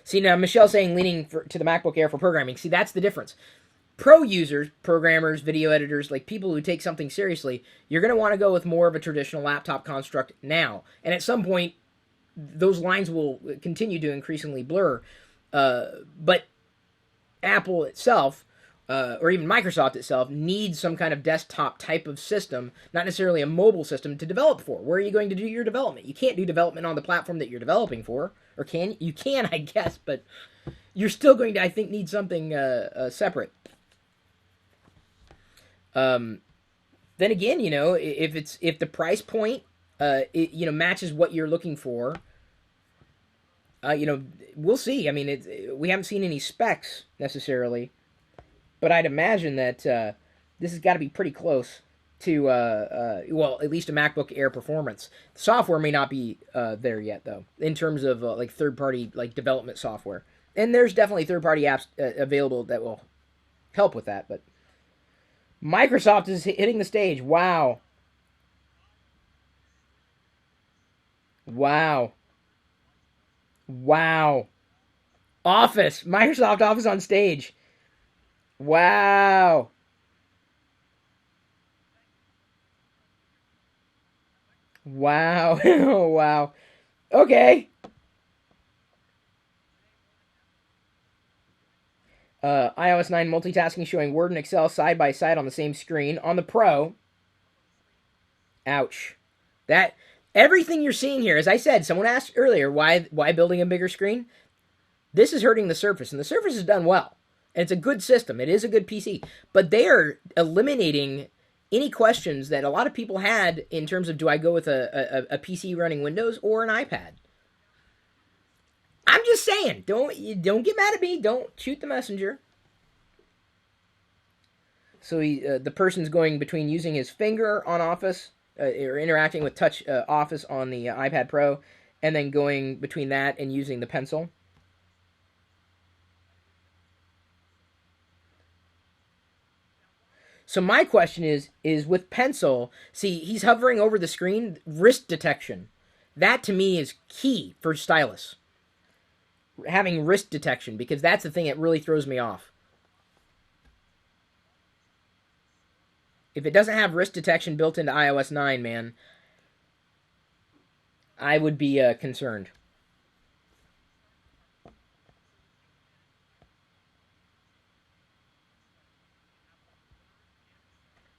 A: See, now Michelle's saying leaning to the MacBook Air for programming. See, that's the difference. Pro users, programmers, video editors, like people who take something seriously, you're going to want to go with more of a traditional laptop construct now. And at some point, those lines will continue to increasingly blur. But Apple itself, or even Microsoft itself, needs some kind of desktop type of system, not necessarily a mobile system, to develop for. Where are you going to do your development? You can't do development on the platform that you're developing for. Or can you? Can, I guess, but you're still going to, I think, need something separate. Then again, if the price point matches what you're looking for, we'll see. I mean, we haven't seen any specs necessarily, but I'd imagine that this has got to be pretty close to at least a MacBook Air performance. The software may not be there yet, though, in terms of like third-party like development software. And there's definitely third-party apps available that will help with that, but Microsoft is hitting the stage. Wow. Wow. Wow. Office. Microsoft Office on stage. Wow. Wow. Oh, wow. Okay. iOS 9 multitasking showing Word and Excel side by side on the same screen. On the Pro, ouch. That everything you're seeing here, as I said, someone asked earlier, why building a bigger screen? This is hurting the Surface, and the Surface has done well. And it's a good system. It is a good PC. But they are eliminating any questions that a lot of people had in terms of, do I go with a PC running Windows or an iPad? I'm just saying, don't get mad at me. Don't shoot the messenger. So the person's going between using his finger on Office, or interacting with Touch Office on the iPad Pro, and then going between that and using the pencil. So my question is with pencil, see, he's hovering over the screen, wrist detection. That to me is key for stylus. Having wrist detection, because that's the thing that really throws me off. If it doesn't have wrist detection built into iOS 9, man, I would be concerned.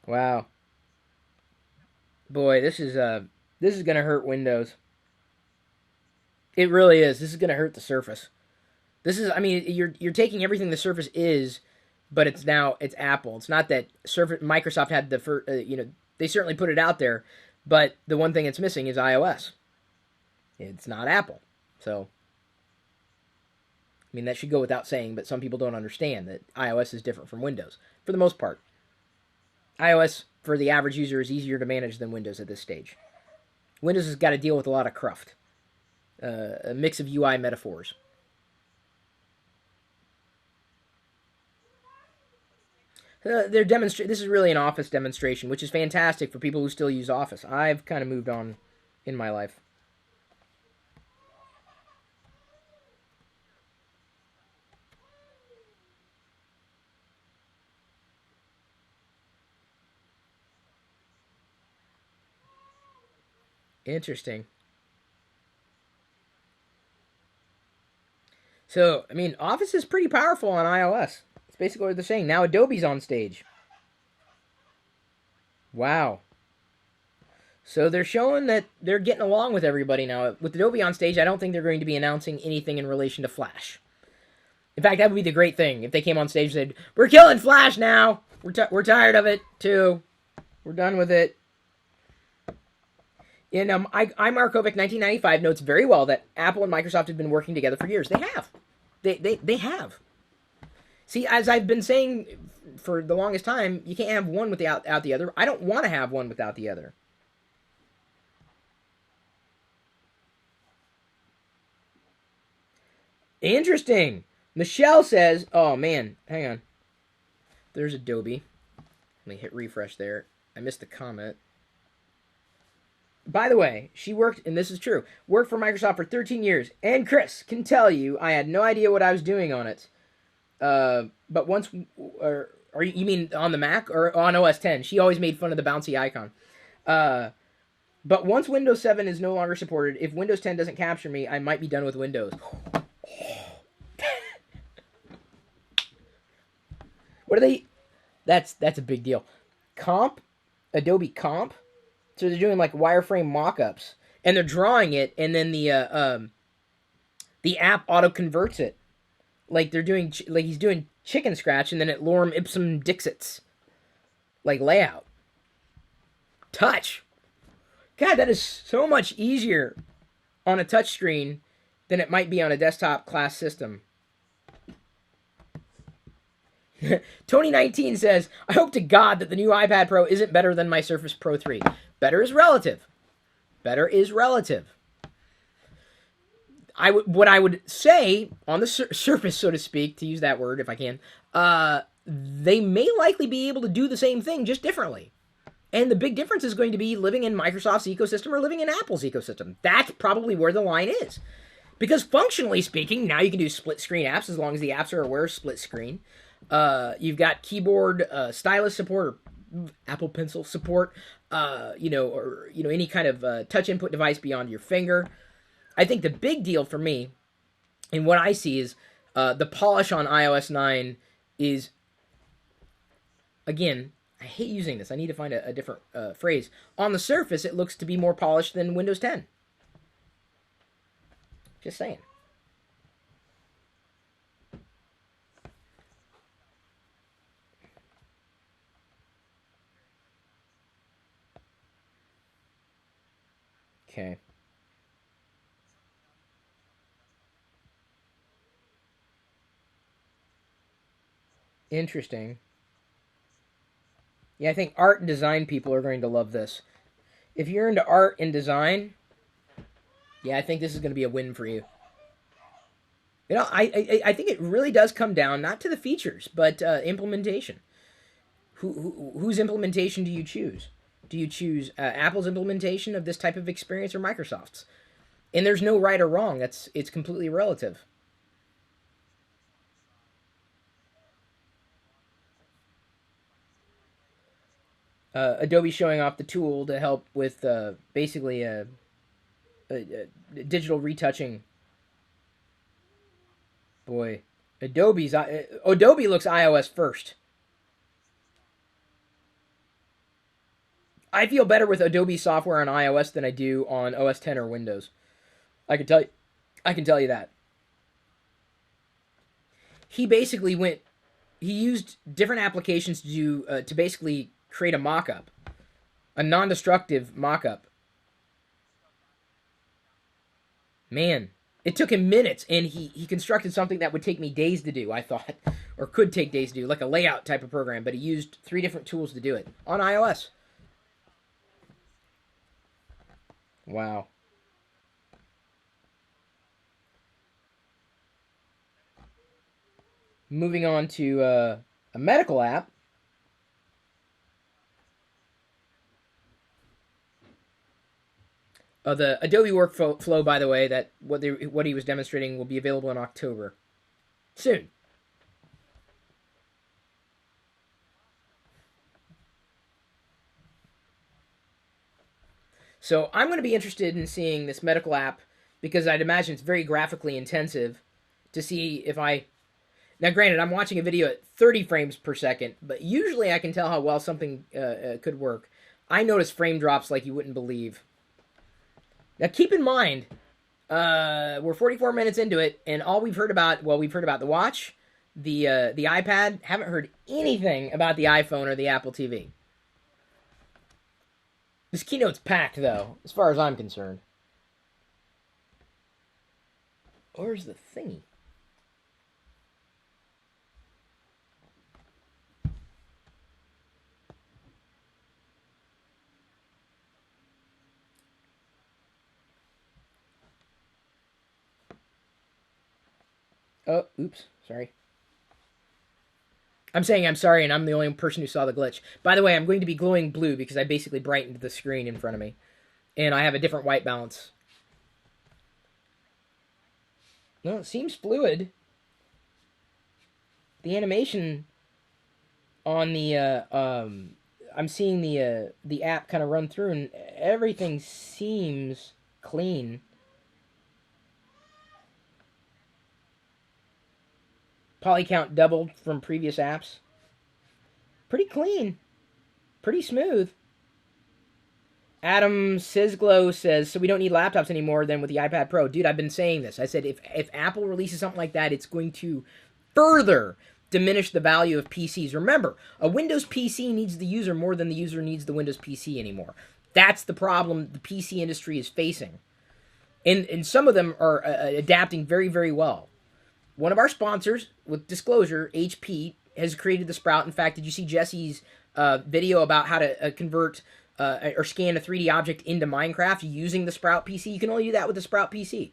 A: Wow. Boy, this is gonna hurt Windows. It really is. This is gonna hurt the Surface. This is, I mean, you're taking everything the Surface is, but it's Apple. It's not that Microsoft had the first, they certainly put it out there, But the one thing it's missing is iOS. It's not Apple. So, I mean, that should go without saying, but some people don't understand that iOS is different from Windows, for the most part. iOS, for the average user, is easier to manage than Windows at this stage. Windows has got to deal with a lot of cruft. A mix of UI metaphors. This is really an Office demonstration, which is fantastic for people who still use Office. I've kind of moved on in my life. Interesting. So, I mean, Office is pretty powerful on iOS. It's basically what they're saying. Now Adobe's on stage. Wow. So they're showing that they're getting along with everybody now. With Adobe on stage, I don't think they're going to be announcing anything in relation to Flash. In fact, that would be the great thing if they came on stage and said, "We're killing Flash now. We're tired of it too. We're done with it." And Markovic 1995 notes very well that Apple and Microsoft have been working together for years. They have. They have. See, as I've been saying for the longest time, you can't have one without the other. I don't want to have one without the other. Interesting. Michelle says, oh man, hang on. There's Adobe. Let me hit refresh there. I missed the comment. By the way, she worked, and this is true, worked for Microsoft for 13 years. And Chris can tell you, I had no idea what I was doing on it. But once, or you mean on the Mac or on OS 10? She always made fun of the bouncy icon. But once Windows 7 is no longer supported, if Windows 10 doesn't capture me, I might be done with Windows. What are they? That's a big deal. Adobe Comp. So they're doing like wireframe mock-ups, and they're drawing it, and then the app auto converts it. Like they're doing, like he's doing chicken scratch, and then it lorem ipsum dixits, like layout. Touch. God, that is so much easier on a touch screen than it might be on a desktop class system. Tony19 says, I hope to God that the new iPad Pro isn't better than my Surface Pro 3. Better is relative. Better is relative. What I would say on the surface, so to speak, to use that word if I can, they may likely be able to do the same thing, just differently. And the big difference is going to be living in Microsoft's ecosystem or living in Apple's ecosystem. That's probably where the line is. Because functionally speaking, now you can do split screen apps as long as the apps are aware of split screen. You've got keyboard stylus support, or Apple Pencil support, or any kind of touch input device beyond your finger. I think the big deal for me, and what I see is the polish on iOS 9 is, again, I hate using this. I need to find a different phrase. On the surface, it looks to be more polished than Windows 10. Just saying. Okay. Interesting. Yeah, I think art and design people are going to love this. If you're into art and design, yeah, I think this is going to be a win for you. I think it really does come down not to the features, but implementation. Whose implementation do you choose? Do you choose Apple's implementation of this type of experience or Microsoft's? And there's no right or wrong. It's completely relative. Adobe showing off the tool to help with basically digital retouching. Boy, Adobe looks iOS first. I feel better with Adobe software on iOS than I do on OS 10 or Windows. I can tell you, I can tell you that. He basically went. He used different applications to basically create a mock-up. A non-destructive mock-up. Man, it took him minutes, and he constructed something that would take me days to do, I thought. Or could take days to do, like a layout type of program, but he used 3 different tools to do it on iOS. Wow. Moving on to a medical app. The Adobe Workflow, by the way, that what he was demonstrating will be available in October. Soon. So I'm going to be interested in seeing this medical app because I'd imagine it's very graphically intensive to see if I... Now, granted, I'm watching a video at 30 frames per second, but usually I can tell how well something could work. I notice frame drops like you wouldn't believe. Now, keep in mind, we're 44 minutes into it, and all we've heard about, well, we've heard about the watch, the iPad, haven't heard anything about the iPhone or the Apple TV. This keynote's packed, though, as far as I'm concerned. Where's the thingy? Oh, oops, sorry. I'm saying I'm sorry, and I'm the only person who saw the glitch. By the way, I'm going to be glowing blue because I basically brightened the screen in front of me. And I have a different white balance. No, it seems fluid. The animation on the... I'm seeing the app kind of run through, and everything seems clean. Poly count doubled from previous apps. Pretty clean. Pretty smooth. Adam Sizglow says, so we don't need laptops anymore than with the iPad Pro. Dude, I've been saying this. I said if Apple releases something like that, it's going to further diminish the value of PCs. Remember, a Windows PC needs the user more than the user needs the Windows PC anymore. That's the problem the PC industry is facing. And some of them are adapting very, very well. One of our sponsors, with disclosure, HP, has created the Sprout. In fact, did you see Jesse's video about how to convert or scan a 3D object into Minecraft using the Sprout PC? You can only do that with the Sprout PC.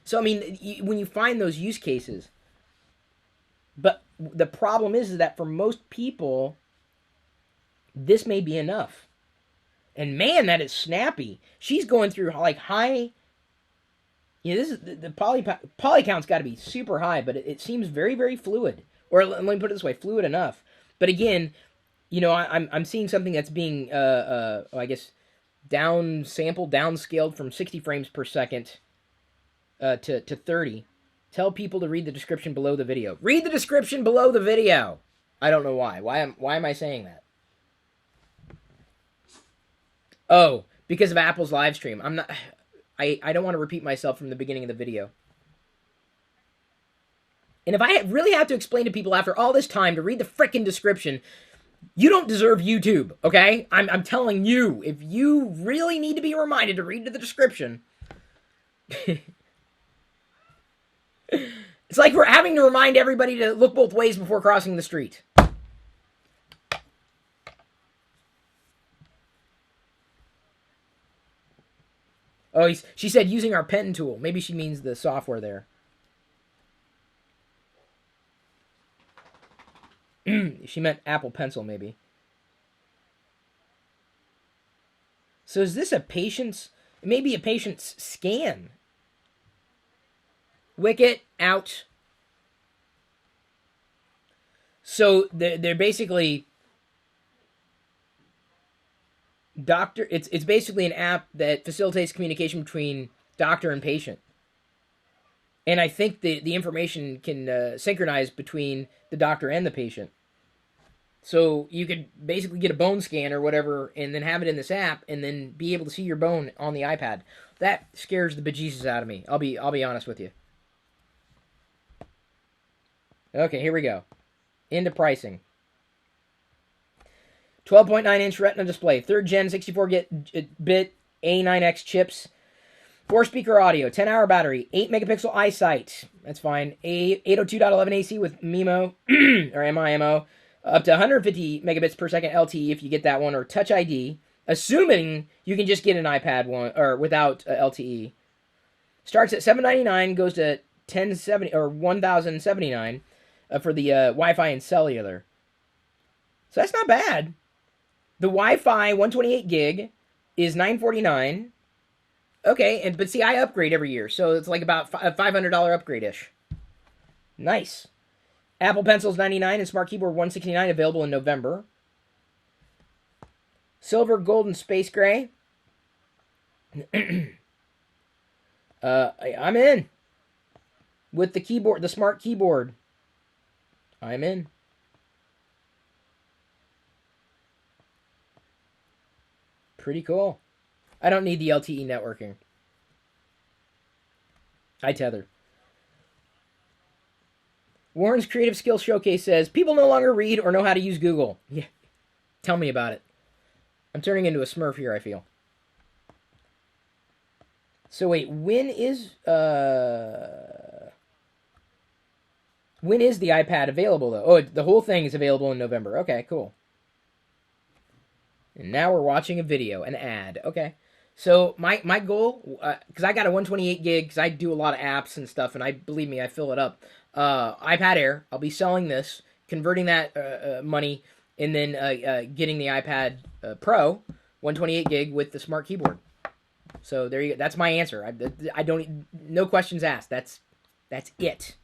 A: So, I mean, when you find those use cases, but the problem is that for most people, this may be enough. And man, that is snappy. She's going through like high... Yeah, this is the poly count's got to be super high, but it seems very, very fluid. Or let me put it this way, fluid enough. But again, you know, I'm seeing something that's being, I guess, downscaled from 60 frames per second to 30. Tell people to read the description below the video. Read the description below the video. I don't know why. Why am I saying that? Oh, because of Apple's live stream. I'm not. I don't want to repeat myself from the beginning of the video. And if I really have to explain to people after all this time to read the frickin' description, you don't deserve YouTube, okay? I'm telling you, if you really need to be reminded to read the description, it's like we're having to remind everybody to look both ways before crossing the street. Oh, she said using our pen tool. Maybe she means the software there. She meant Apple Pencil, maybe. So is this a patient's... Maybe a patient's scan. Wicket, out. So they're basically... It's basically an app that facilitates communication between doctor and patient. And I think the information can synchronize between the doctor and the patient. So you could basically get a bone scan or whatever and then have it in this app and then be able to see your bone on the iPad. That scares the bejesus out of me. I'll be honest with you. Okay, here we go. Into pricing. 12.9-inch Retina display, 3rd gen 64-bit A9X chips, 4-speaker audio, 10-hour battery, 8-megapixel eyesight. That's fine. 802.11 AC with MIMO or MIMO, up to 150 megabits per second LTE if you get that one, or Touch ID. Assuming you can just get an iPad one or without LTE. Starts at $799, goes to 1070 or 1079 for the Wi-Fi and cellular. So that's not bad. The Wi-Fi 128 gig is $949. Okay, but see, I upgrade every year, so it's like about a $500 upgrade-ish. Nice. Apple Pencil's $99 and Smart Keyboard $169, available in November. Silver, gold, and space gray. I'm in. With the keyboard, the Smart Keyboard. I'm in. Pretty cool. I don't need the LTE networking. I tether. Warren's Creative Skills Showcase says, people no longer read or know how to use Google. Yeah. Tell me about it. I'm turning into a Smurf here, I feel. So wait, when is the iPad available, though? Oh, the whole thing is available in November. Okay, cool. And now we're watching a video, an ad. Okay. So my goal, because I got a 128 gig, because I do a lot of apps and stuff, and believe me, I fill it up. iPad Air, I'll be selling this, converting that money, and then getting the iPad Pro 128 gig with the Smart Keyboard. So there you go. That's my answer. I don't, no questions asked. That's it.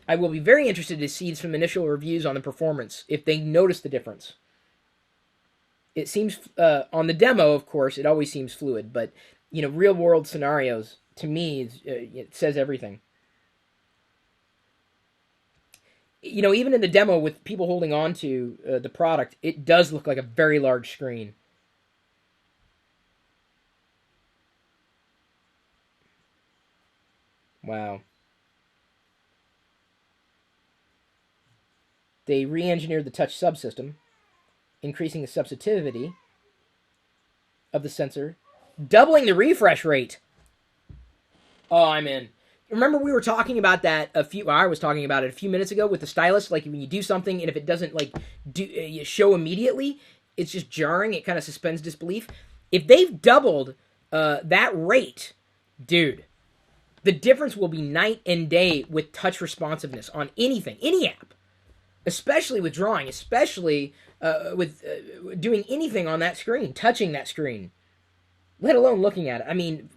A: I will be very interested to see some initial reviews on the performance, if they notice the difference. It seems, on the demo, of course, it always seems fluid, but, real world scenarios, to me, it says everything. Even in the demo with people holding on to the product, it does look like a very large screen. Wow. They re-engineered the touch subsystem, increasing the subsensitivity of the sensor, doubling the refresh rate. Oh, I'm in. Remember we were talking about that I was talking about it a few minutes ago with the stylus, like when you do something and if it doesn't show immediately, it's just jarring, it kind of suspends disbelief. If they've doubled that rate, dude, the difference will be night and day with touch responsiveness on anything, any app. Especially with drawing, especially with doing anything on that screen, touching that screen, let alone looking at it. I mean,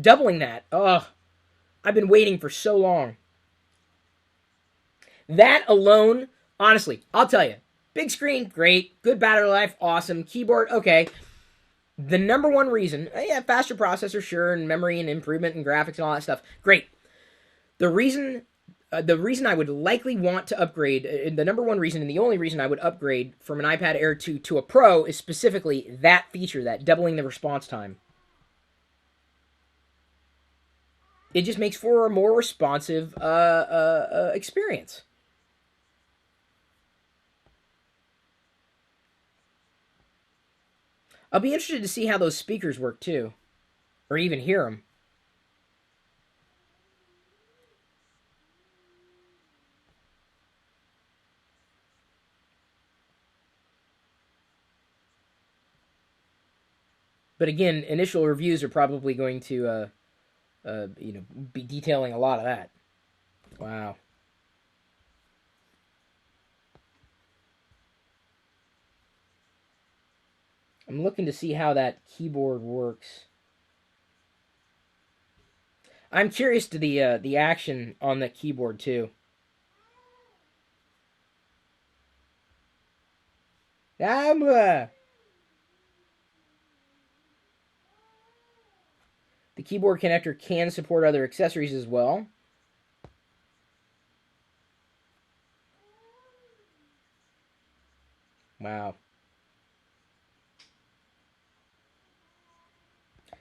A: doubling that, I've been waiting for so long. That alone, honestly, I'll tell you, big screen, great, good battery life, awesome, keyboard, okay. The number one reason, faster processor, sure, and memory and improvement and graphics and all that stuff, great. The reason I would likely want to upgrade, the number one reason and the only reason I would upgrade from an iPad Air 2 to a Pro is specifically that feature, that doubling the response time. It just makes for a more responsive experience. I'll be interested to see how those speakers work too, or even hear them. But again, initial reviews are probably going to, be detailing a lot of that. Wow. I'm looking to see how that keyboard works. I'm curious to the action on that keyboard too. The keyboard connector can support other accessories as well. Wow.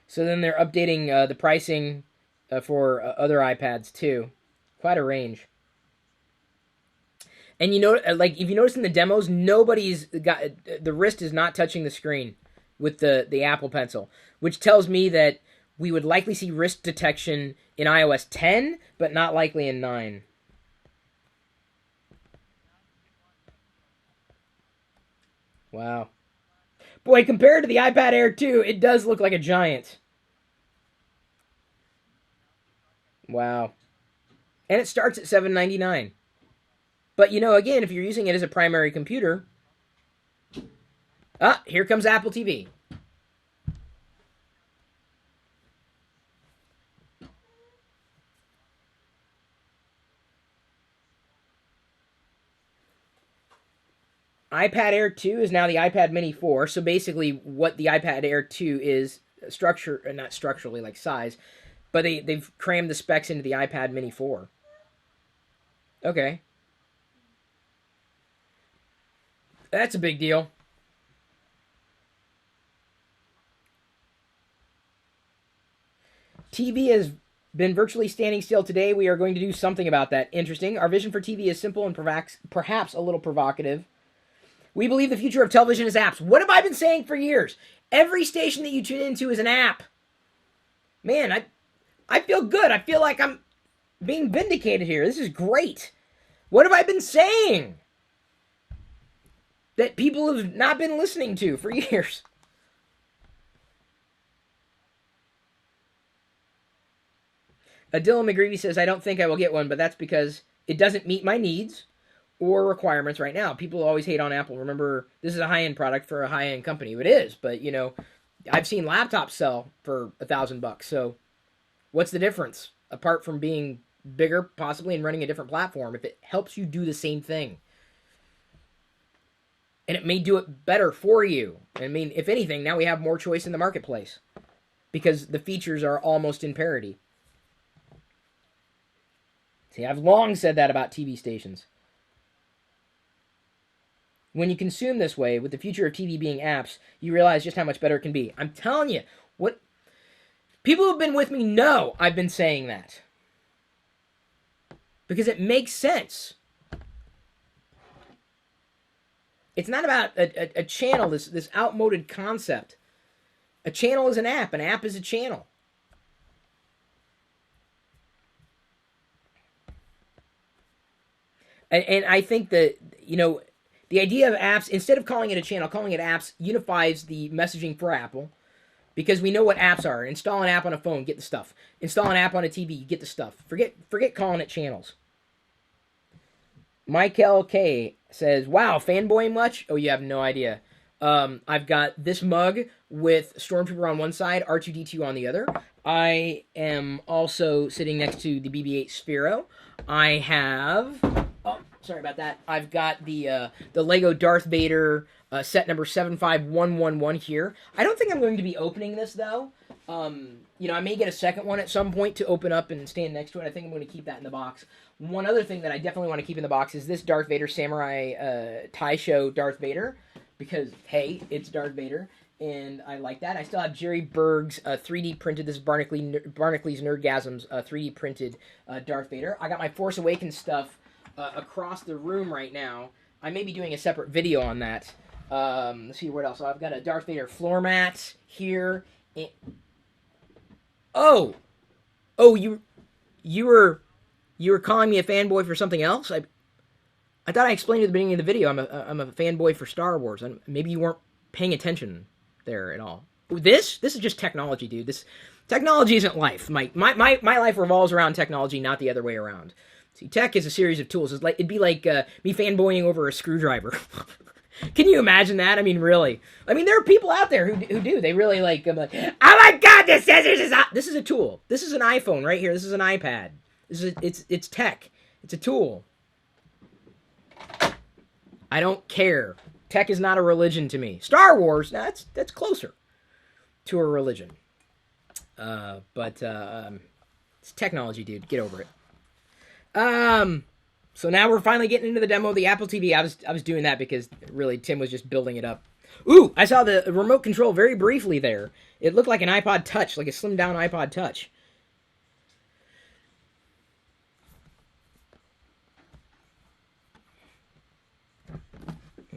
A: So then they're updating the pricing for other iPads too. Quite a range. And you know, like if you notice in the demos, nobody's got the wrist is not touching the screen with the Apple Pencil, which tells me that we would likely see wrist detection in iOS 10, but not likely in 9. Wow. Boy, compared to the iPad Air 2, it does look like a giant. Wow. And it starts at $799. But you know, again, if you're using it as a primary computer, here comes Apple TV. iPad Air 2 is now the iPad Mini 4. So basically, what the iPad Air 2 is not structurally like size, but they've crammed the specs into the iPad Mini 4. Okay, that's a big deal. TV has been virtually standing still today. We are going to do something about that. Interesting. Our vision for TV is simple and perhaps a little provocative. We believe the future of television is apps. What have I been saying for years? Every station that you tune into is an app. Man, I feel good. I feel like I'm being vindicated here. This is great. What have I been saying that people have not been listening to for years? Dylan McGreevy says, I don't think I will get one, but that's because it doesn't meet my needs or requirements right now. People always hate on Apple. Remember, this is a high-end product for a high-end company. It is, but, you know, I've seen laptops sell for $1,000. So what's the difference? Apart from being bigger, possibly, and running a different platform, if it helps you do the same thing. And it may do it better for you. I mean, if anything, now we have more choice in the marketplace because the features are almost in parity. See, I've long said that about TV stations. When you consume this way, with the future of TV being apps, you realize just how much better it can be. I'm telling you, what people who have been with me know I've been saying that. Because it makes sense. It's not about a channel, this outmoded concept. A channel is an app is a channel. And I think that, you know, the idea of apps, instead of calling it a channel, calling it apps unifies the messaging for Apple. Because we know what apps are. Install an app on a phone, get the stuff. Install an app on a TV, you get the stuff. Forget calling it channels. Michael K says, wow, fanboy much? Oh, you have no idea. I've got this mug with Stormtrooper on one side, R2-D2 on the other. I am also sitting next to the BB-8 Sphero. I have... Oh, sorry about that. I've got the Lego Darth Vader set number 75111 here. I don't think I'm going to be opening this, though. You know, I may get a second one at some point to open up and stand next to it. I think I'm going to keep that in the box. One other thing that I definitely want to keep in the box is this Darth Vader Samurai Taisho Darth Vader. Because, hey, it's Darth Vader, and I like that. I still have Jerry Berg's 3D printed, this is Barnacules Nerdgasm's 3D printed Darth Vader. I got my Force Awakens stuff across the room right now. I may be doing a separate video on that. Let's see what else. So I've got a Darth Vader floor mat here. And... Oh, you were calling me a fanboy for something else? I thought I explained at the beginning of the video I'm a fanboy for Star Wars. Maybe you weren't paying attention there at all. This is just technology, dude. This technology isn't life. My life revolves around technology, not the other way around. See, tech is a series of tools. It'd be like me fanboying over a screwdriver. Can you imagine that? I mean, really. I mean, there are people out there who do. They really like. I'm like, oh my god, this is a tool. This is an iPhone right here. This is an iPad. It's tech. It's a tool. I don't care. Tech is not a religion to me. Star Wars, that's closer to a religion. But it's technology, dude. Get over it. So now we're finally getting into the demo of the Apple TV. I was doing that because really Tim was just building it up. Ooh, I saw the remote control very briefly there. It looked like an iPod Touch, like a slimmed down iPod Touch.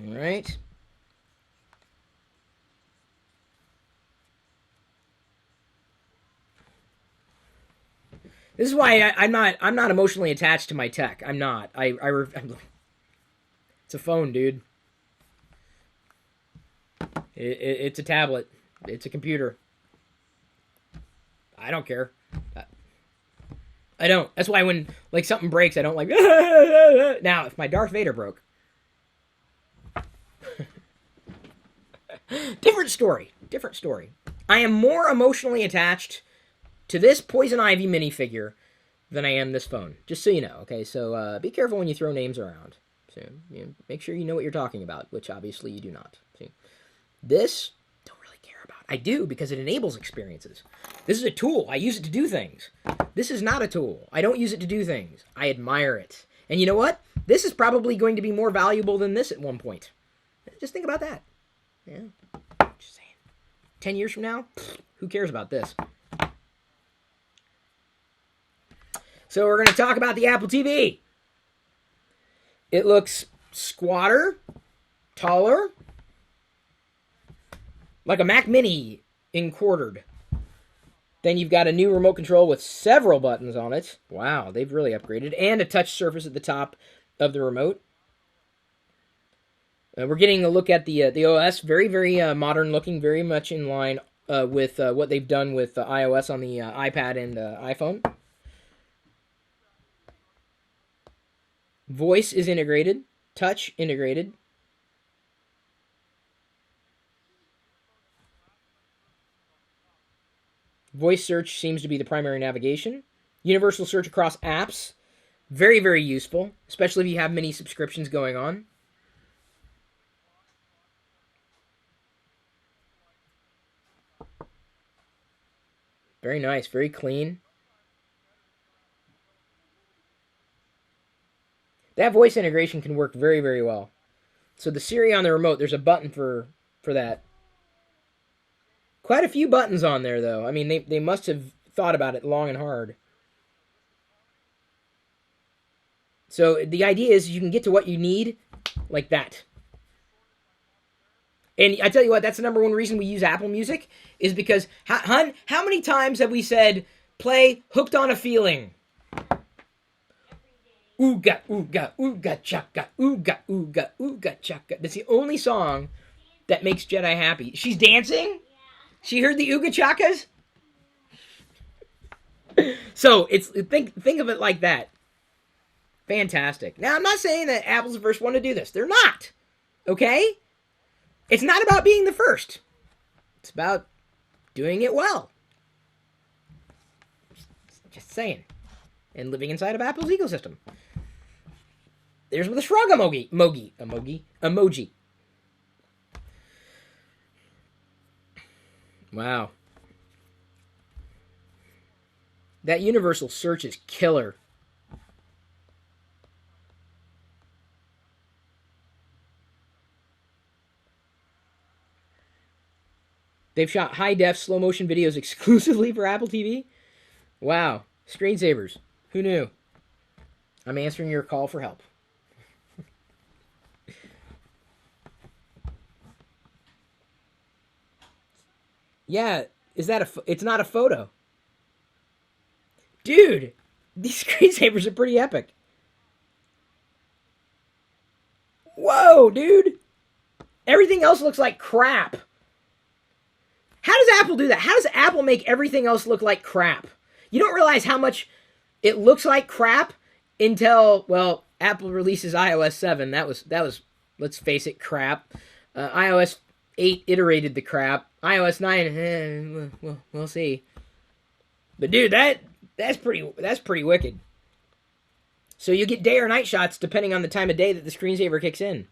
A: All right. This is why I'm not emotionally attached to my tech. I'm not. It's a phone, dude. It's a tablet. It's a computer. I don't care. I don't. That's why when like something breaks, I don't like. Now, if my Darth Vader broke, different story. Different story. I am more emotionally attached to this Poison Ivy minifigure than I am this phone. Just so you know, okay? So be careful when you throw names around. So make sure you know what you're talking about, which obviously you do not. See, this don't really care about. I do because it enables experiences. This is a tool. I use it to do things. This is not a tool. I don't use it to do things. I admire it. And you know what? This is probably going to be more valuable than this at one point. Just think about that. Yeah. Just saying. 10 years from now, who cares about this? So we're going to talk about the Apple TV. It looks squatter, taller, like a Mac Mini in quartered. Then you've got a new remote control with several buttons on it. Wow, they've really upgraded. And a touch surface at the top of the remote. We're getting a look at the OS. Very, very modern looking. Very much in line with what they've done with iOS on the iPad and iPhone. Voice is integrated. Touch integrated. Voice search seems to be the primary navigation. Universal search across apps. Very, very useful, especially if you have many subscriptions going on. Very nice, very clean. That voice integration can work very, very well. So the Siri on the remote, there's a button for that. Quite a few buttons on there, though. I mean, they must have thought about it long and hard. So the idea is you can get to what you need like that. And I tell you what, that's the number one reason we use Apple Music is because, hun, how many times have we said, play Hooked on a Feeling? Ooga, ooga, ooga, chaka, ooga, ooga, ooga, chaka. That's the only song that makes Jedi happy. She's dancing? She heard the ooga chakas? So, think of it like that. Fantastic. Now, I'm not saying that Apple's the first one to do this. They're not. Okay? It's not about being the first. It's about doing it well. Just saying. And living inside of Apple's ecosystem. There's the shrug emoji. Wow. That universal search is killer. They've shot high-def slow-motion videos exclusively for Apple TV? Wow. Screensavers. Who knew? I'm answering your call for help. Yeah, it's not a photo. Dude, these screensavers are pretty epic. Whoa, dude. Everything else looks like crap. How does Apple do that? How does Apple make everything else look like crap? You don't realize how much it looks like crap until, well, Apple releases iOS 7. That was let's face it, crap. iOS 8 iterated the crap. iOS 9, we'll see. But dude, that's pretty wicked. So you get day or night shots depending on the time of day that the screensaver kicks in.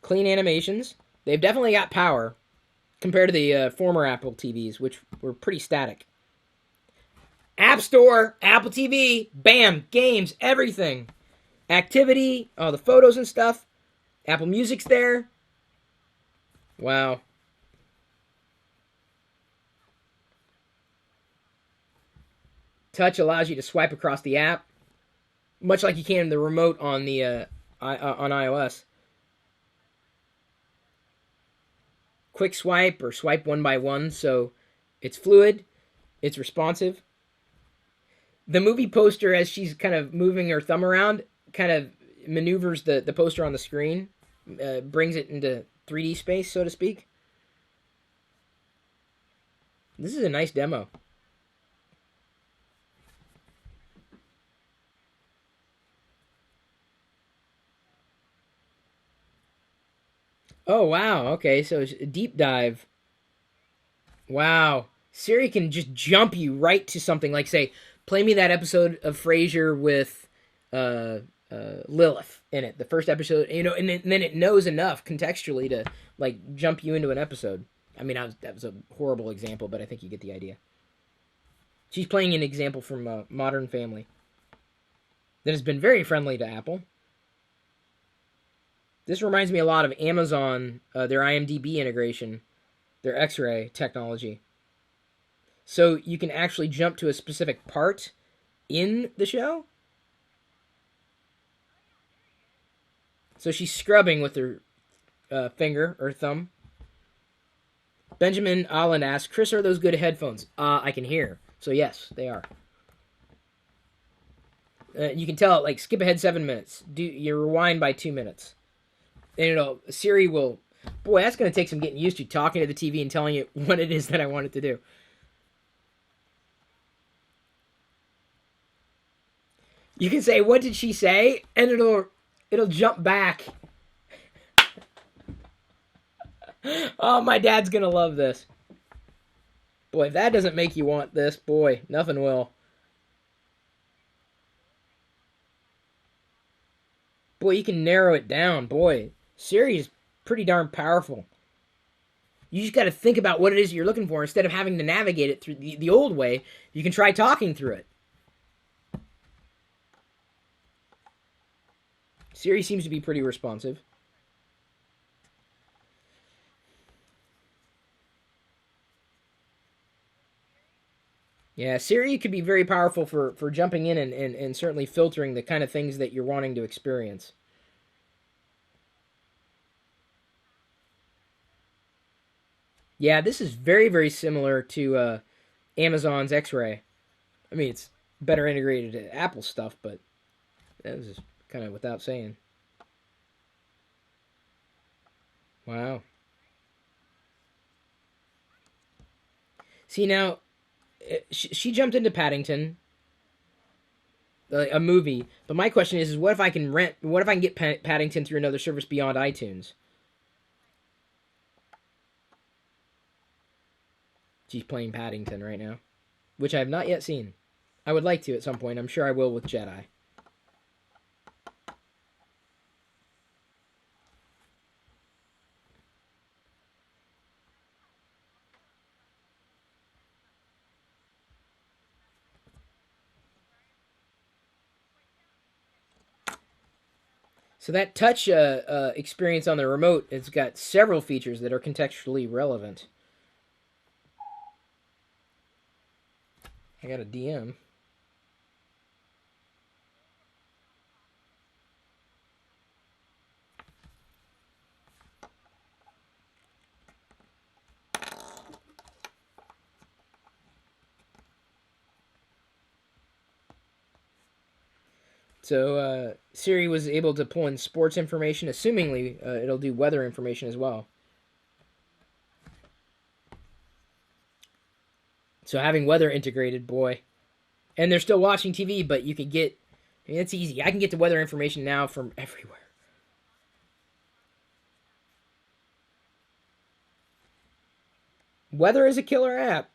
A: Clean animations. They've definitely got power compared to the former Apple TVs, which were pretty static. App Store, Apple TV, bam, games, everything. Activity, all the photos and stuff. Apple Music's there. Wow. Touch allows you to swipe across the app. much like you can the remote on the on iOS. Quick swipe or swipe one by one, so it's fluid, it's responsive. The movie poster, as she's kind of moving her thumb around, kind of maneuvers the poster on the screen, brings it into 3D space, so to speak. This is a nice demo. Oh, wow. Okay, so it's a deep dive. Wow. Siri can just jump you right to something like, say, play me that episode of Frasier with uh, Lilith in it. The first episode, and then it knows enough contextually to, like, jump you into an episode. I mean, that was a horrible example, but I think you get the idea. She's playing an example from Modern Family that has been very friendly to Apple. This reminds me a lot of Amazon, their IMDb integration, their X-ray technology. So you can actually jump to a specific part in the show. So she's scrubbing with her finger or thumb. Benjamin Allen asks, Chris, are those good headphones? I can hear. So yes, they are. You can tell, like, skip ahead 7 minutes. You rewind by 2 minutes. And Siri will... Boy, that's going to take some getting used to, talking to the TV and telling it what it is that I want it to do. You can say, what did she say? And it'll jump back. Oh, my dad's going to love this. Boy, if that doesn't make you want this, boy, nothing will. Boy, you can narrow it down. Boy, Siri is pretty darn powerful. You just got to think about what it is you're looking for instead of having to navigate it through the old way. You can try talking through it. Siri seems to be pretty responsive. Yeah, Siri could be very powerful for jumping in and certainly filtering the kind of things that you're wanting to experience. Yeah, this is very, very similar to Amazon's X-Ray. I mean, it's better integrated to Apple stuff, but that was just kind of without saying. Wow. See, now, she jumped into Paddington, a movie, but my question is what if I can get Paddington through another service beyond iTunes? She's playing Paddington right now, which I have not yet seen. I would like to at some point. I'm sure I will with Jedi. So that touch experience on the remote has got several features that are contextually relevant. I got a DM. So Siri was able to pull in sports information. Assumingly, it'll do weather information as well. So having weather integrated, boy. And they're still watching TV, but you can get... I mean, it's easy. I can get the weather information now from everywhere. Weather is a killer app.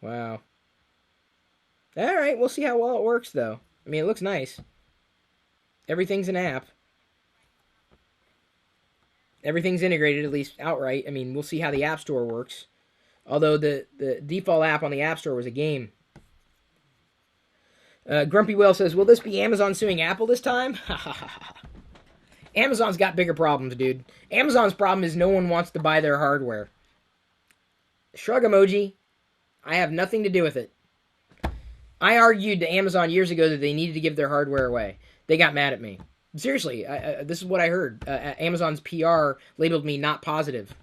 A: Wow. All right, we'll see how well it works, though. I mean, it looks nice. Everything's an app. Everything's integrated, at least outright. I mean, we'll see how the App Store works. Although the default app on the App Store was a game. Grumpy Whale says, will this be Amazon suing Apple this time? Amazon's got bigger problems, dude. Amazon's problem is no one wants to buy their hardware. Shrug emoji. I have nothing to do with it. I argued to Amazon years ago that they needed to give their hardware away. They got mad at me. Seriously, this is what I heard. Amazon's PR labeled me not positive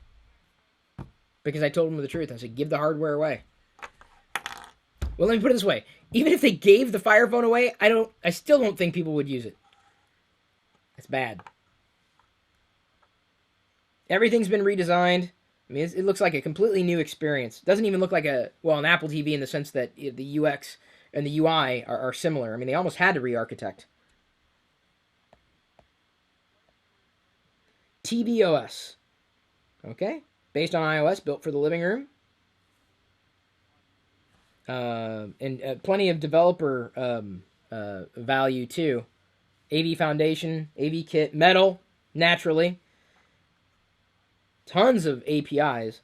A: because I told them the truth. I said, give the hardware away. Well, let me put it this way. Even if they gave the Fire Phone away, I still don't think people would use it. It's bad. Everything's been redesigned. I mean, it looks like a completely new experience. It doesn't even look like an Apple TV in the sense that the UX and the UI are similar. I mean, they almost had to re-architect. tvOS. Okay. Based on iOS, built for the living room. And plenty of developer value, too. AV Foundation, AV Kit, Metal, naturally. Tons of APIs.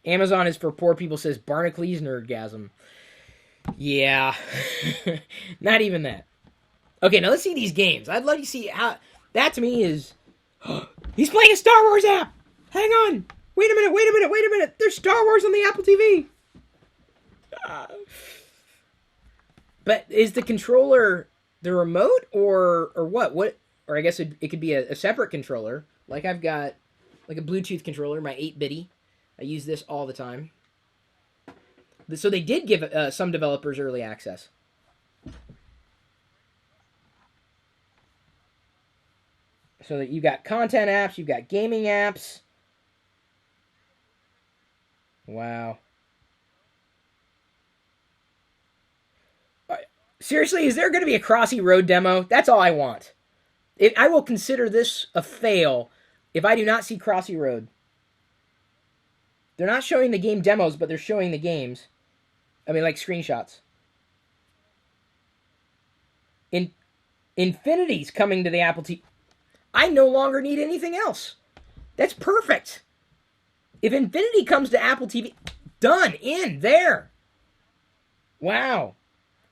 A: Amazon is for poor people, says Barnacles Nerdgasm. Yeah. Not even that. Okay, now let's see these games. I'd love to see how... That to me is... He's playing a Star Wars app! Hang on! Wait a minute! There's Star Wars on the Apple TV! But is the controller the remote or what? What? Or I guess it could be a separate controller. Like I've got like a Bluetooth controller, my 8-bitty. I use this all the time. So they did give some developers early access. So that you've got content apps, you've got gaming apps. Wow. Seriously, is there going to be a Crossy Road demo? That's all I want. I will consider this a fail if I do not see Crossy Road. They're not showing the game demos, but they're showing the games. I mean, like screenshots. Infinity's coming to the Apple TV. I no longer need anything else. That's perfect. If Infinity comes to Apple TV, done, in, there. Wow.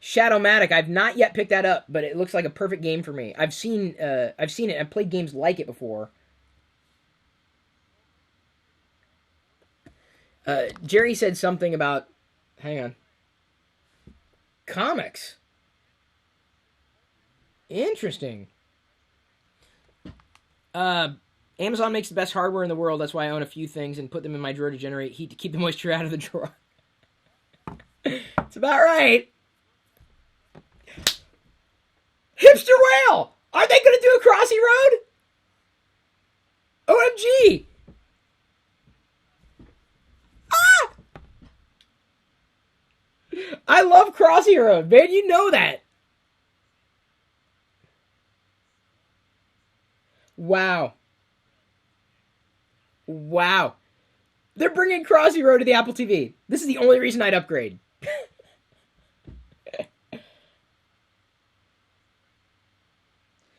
A: Shadowmatic, I've not yet picked that up, but it looks like a perfect game for me. I've seen it. I've played games like it before. Jerry said something about... Hang on. Comics. Interesting. Amazon makes the best hardware in the world. That's why I own a few things and put them in my drawer to generate heat to keep the moisture out of the drawer. It's about right. Hipster Whale! Are they going to do a Crossy Road? OMG! Ah! I love Crossy Road, man. You know that. Wow. Wow. They're bringing Crossy Road to the Apple TV. This is the only reason I'd upgrade.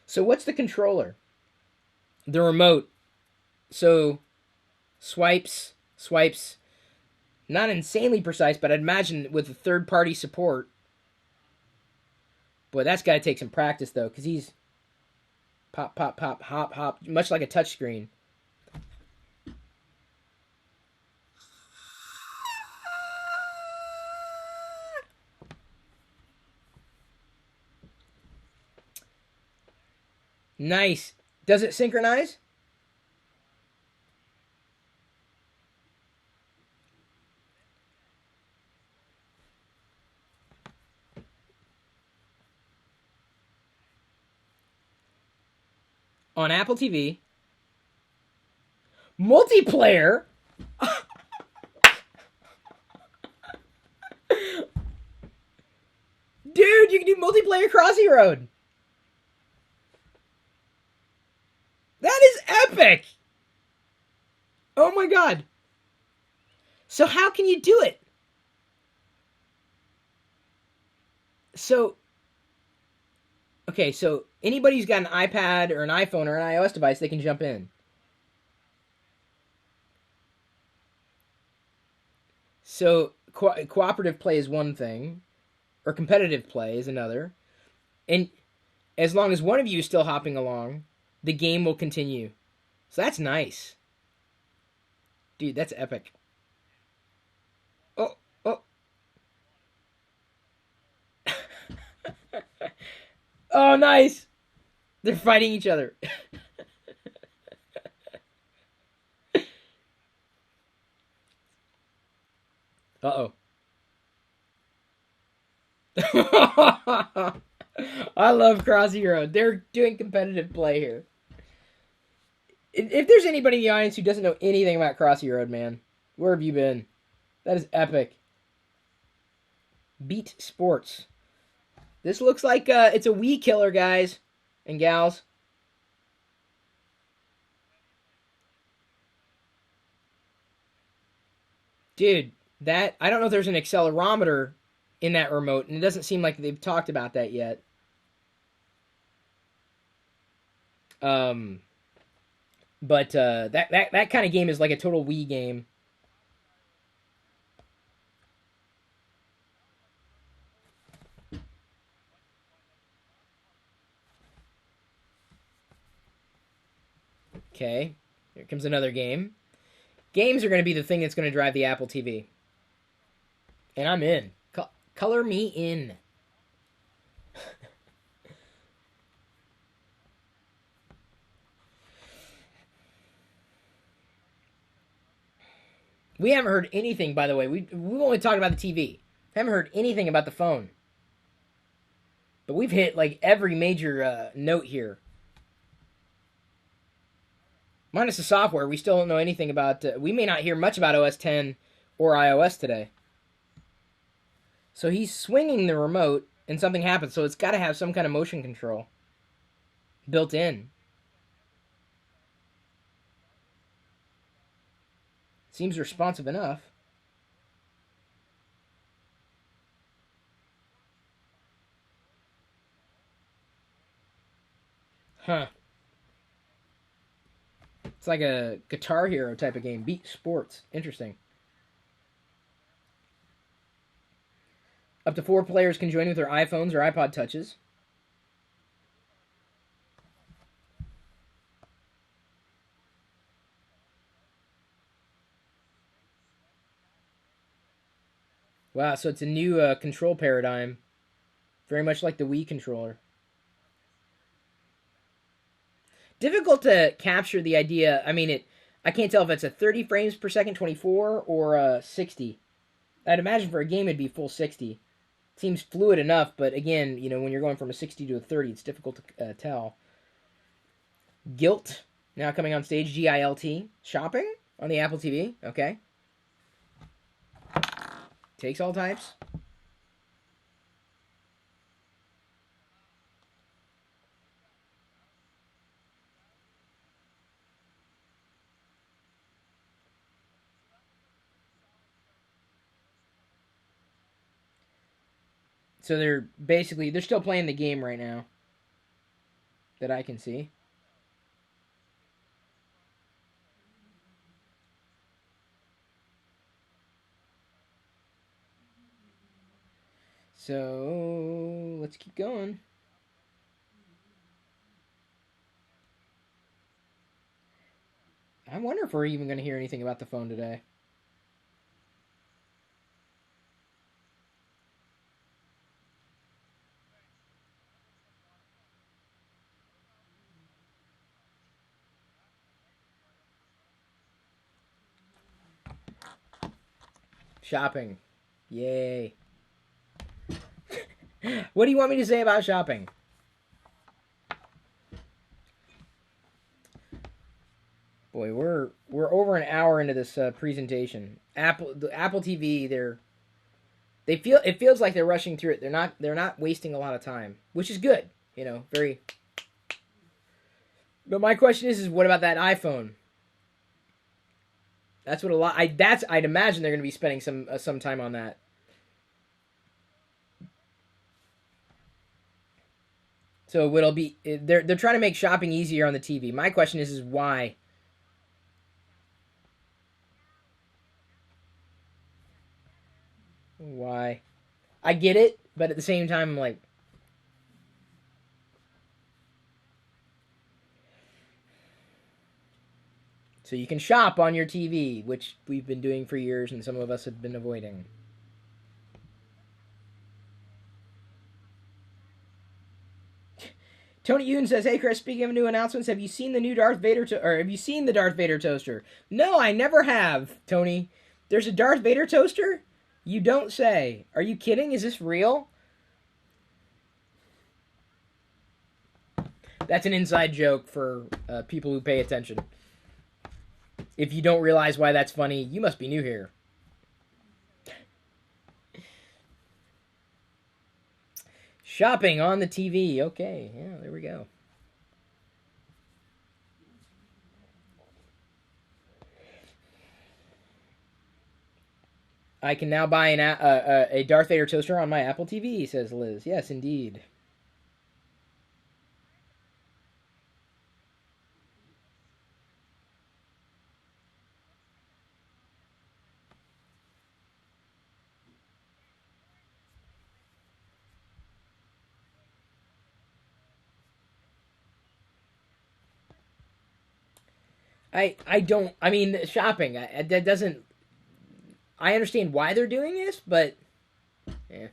A: So what's the controller? The remote. So swipes. Not insanely precise, but I'd imagine with the third-party support. Boy, that's got to take some practice, though, because he's pop, hop, much like a touchscreen. Nice. Does it synchronize? On Apple TV. Multiplayer? Dude, you can do multiplayer Crossy Road. That is epic! Oh my god. So how can you do it? So, okay, so anybody who's got an iPad or an iPhone or an iOS device, they can jump in. So cooperative play is one thing, or competitive play is another. And as long as one of you is still hopping along, the game will continue. So that's nice. Dude, that's epic. Oh, oh. Oh, nice. They're fighting each other. Uh-oh. I love Cross Hero. They're doing competitive play here. If there's anybody in the audience who doesn't know anything about Cross Hero, man, where have you been? That is epic. Beat Sports. This looks like it's a Wii killer, guys and gals. Dude, that I don't know if there's an accelerometer in that remote, and it doesn't seem like they've talked about that yet. Um, but that kind of game is like a total Wii game. Okay, here comes another game. Games are going to be the thing that's going to drive the Apple TV, and I'm in. Color me in. We haven't heard anything, by the way. We've only talked about the TV. Haven't heard anything about the phone. But we've hit like every major note here. Minus the software, we still don't know anything about. We may not hear much about OS 10 or iOS today. So he's swinging the remote, and something happens. So it's got to have some kind of motion control built in. Seems responsive enough. Huh. It's like a Guitar Hero type of game. Beat Sports. Interesting. Up to 4 players can join with their iPhones or iPod touches. Wow, so it's a new control paradigm. Very much like the Wii controller. Difficult to capture the idea. I mean, I can't tell if it's a 30 frames per second, 24, or 60. I'd imagine for a game it'd be full 60. Seems fluid enough, but again, when you're going from a 60 to a 30, it's difficult to tell. Gilt, now coming on stage, GILT. Shopping on the Apple TV, okay. Takes all types. So they're still playing the game right now. That I can see. So let's keep going. I wonder if we're even going to hear anything about the phone today. Shopping. Yay. What do you want me to say about shopping? Boy, we're over an hour into this presentation. The Apple TV, it feels like they're rushing through it. They're not wasting a lot of time, which is good. Very. But my question is what about that iPhone? That's what a lot. I'd imagine they're going to be spending some time on that. So it'll be they're trying to make shopping easier on the TV. My question is why? Why? I get it, but at the same time, I'm like, So you can shop on your TV, which we've been doing for years and some of us have been avoiding. Tony Yoon says, "Hey Chris, speaking of new announcements, have you seen the new have you seen the Darth Vader toaster?" No, I never have, Tony. There's a Darth Vader toaster? You don't say. Are you kidding? Is this real? That's an inside joke for people who pay attention. If you don't realize why that's funny, you must be new here. Shopping on the TV. Okay, yeah, there we go. I can now buy a Darth Vader toaster on my Apple TV, says Liz. Yes, indeed. I don't. I mean, shopping. That doesn't. I understand why they're doing this, but yeah.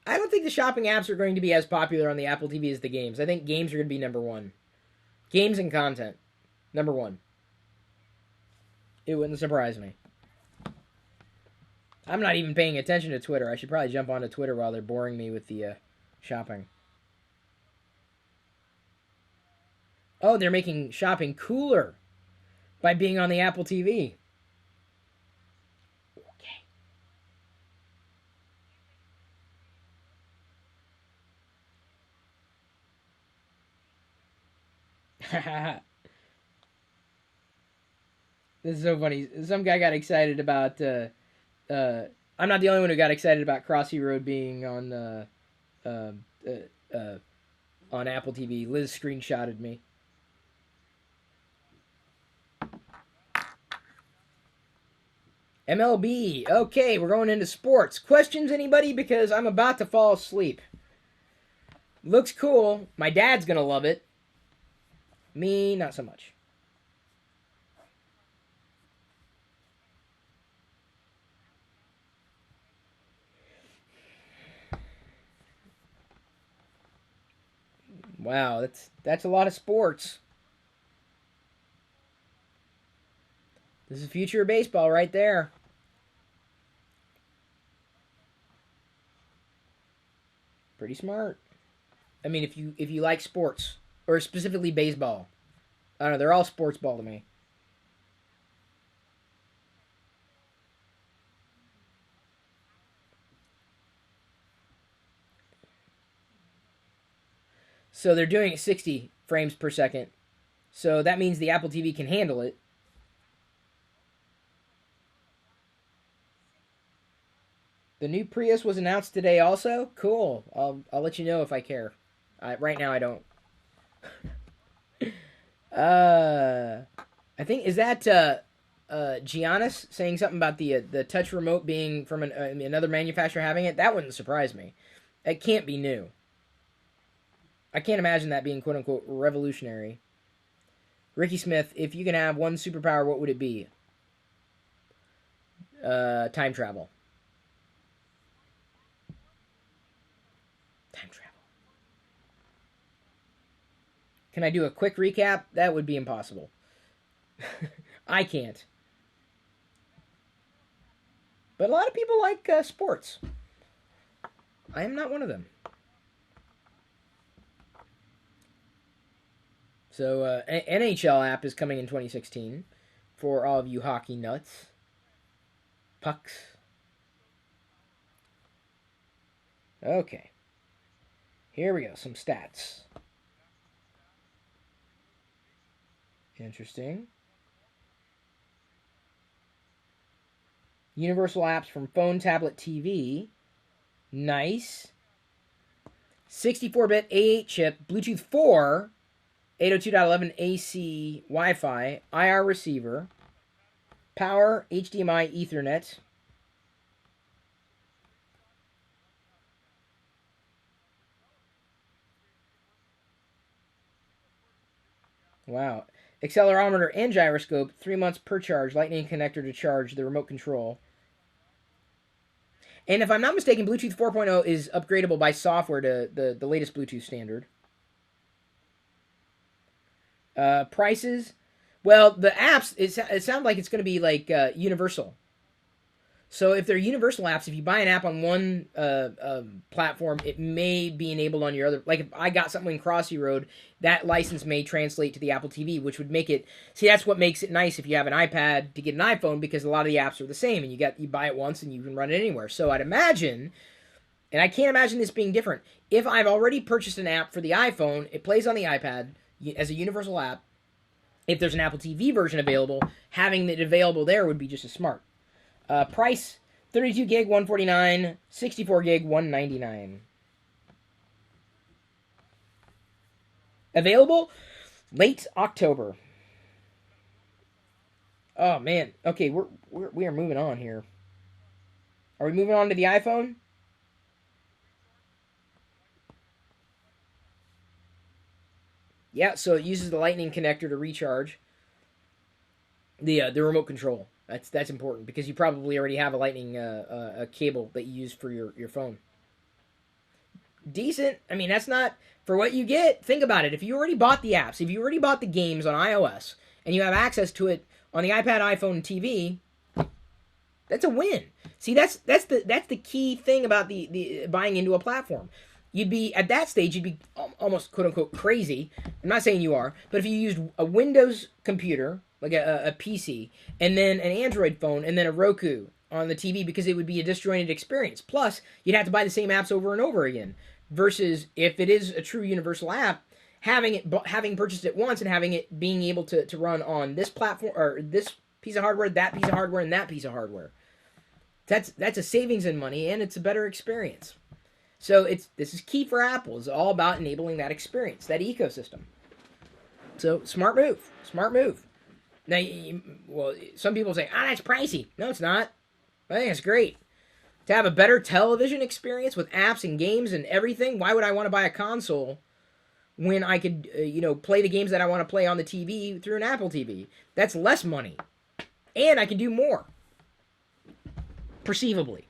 A: I don't think the shopping apps are going to be as popular on the Apple TV as the games. I think games are going to be number one. Games and content, number one. It wouldn't surprise me. I'm not even paying attention to Twitter. I should probably jump onto Twitter while they're boring me with the shopping. Oh, they're making shopping cooler by being on the Apple TV. Okay. This is so funny. Some guy got excited about. I'm not the only one who got excited about Crossy Road being uh, uh, uh, on Apple TV. Liz screenshotted me. MLB. Okay, we're going into sports. Questions, anybody? Because I'm about to fall asleep. Looks cool. My dad's gonna love it. Me, not so much. Wow, that's a lot of sports. This is the future of baseball right there. Pretty smart. I mean, if you like sports or specifically baseball, I don't know. They're all sports ball to me. So they're doing it 60 frames per second. So that means the Apple TV can handle it. The new Prius was announced today also. Cool. I'll let you know if I care. Right now I don't. Uh, I think is that Giannis saying something about the touch remote being from another manufacturer having it. That wouldn't surprise me. It can't be new. I can't imagine that being quote unquote revolutionary. Ricky Smith, if you can have one superpower, what would it be? Time travel. Time travel. Can I do a quick recap? That would be impossible. I can't. But a lot of people like sports. I am not one of them. So, NHL app is coming in 2016 for all of you hockey nuts. Pucks. Okay. Here we go. Some stats. Interesting. Universal apps from phone, tablet, TV. Nice. 64-bit A8 chip, Bluetooth 4, 802.11 AC Wi-Fi, IR receiver, power, HDMI, Ethernet. Wow. accelerometer and gyroscope, 3 months per charge, lightning connector to charge the remote control. And if I'm not mistaken, Bluetooth 4.0 is upgradable by software to the latest Bluetooth standard. Prices, well, the apps, it sounds like it's going to be like universal. So if they're universal apps, if you buy an app on one platform, it may be enabled on your other. Like if I got something in Crossy Road, that license may translate to the Apple TV, which would make it. See, that's what makes it nice if you have an iPad to get an iPhone, because a lot of the apps are the same, and you buy it once and you can run it anywhere. So I'd imagine, and I can't imagine this being different. If I've already purchased an app for the iPhone, it plays on the iPad as a universal app. If there's an Apple TV version available, having it available there would be just as smart. Price, 32 gig, $149, 64 gig, $199. Available late October. Oh man. Okay, we are moving on here. Are we moving on to the iPhone? Yeah, so it uses the lightning connector to recharge the remote control. That's important because you probably already have a lightning a cable that you use for your phone. Decent. I mean, that's not for what you get. Think about it. If you already bought the apps, if you already bought the games on iOS, and you have access to it on the iPad, iPhone, and TV, that's a win. See, that's the key thing about the buying into a platform. You'd be at that stage. You'd be almost quote unquote crazy. I'm not saying you are, but if you used a Windows computer, like a PC, and then an Android phone, and then a Roku on the TV, because it would be a disjointed experience. Plus, you'd have to buy the same apps over and over again. Versus if it is a true universal app, having purchased it once and having it being able to run on this platform or this piece of hardware, that piece of hardware, and that piece of hardware. That's a savings in money, and it's a better experience. So this is key for Apple. It's all about enabling that experience, that ecosystem. So smart move. Now, well, some people say, that's pricey. No, it's not. I think it's great. To have a better television experience with apps and games and everything, why would I want to buy a console when I could, play the games that I want to play on the TV through an Apple TV? That's less money. And I can do more. Perceivably.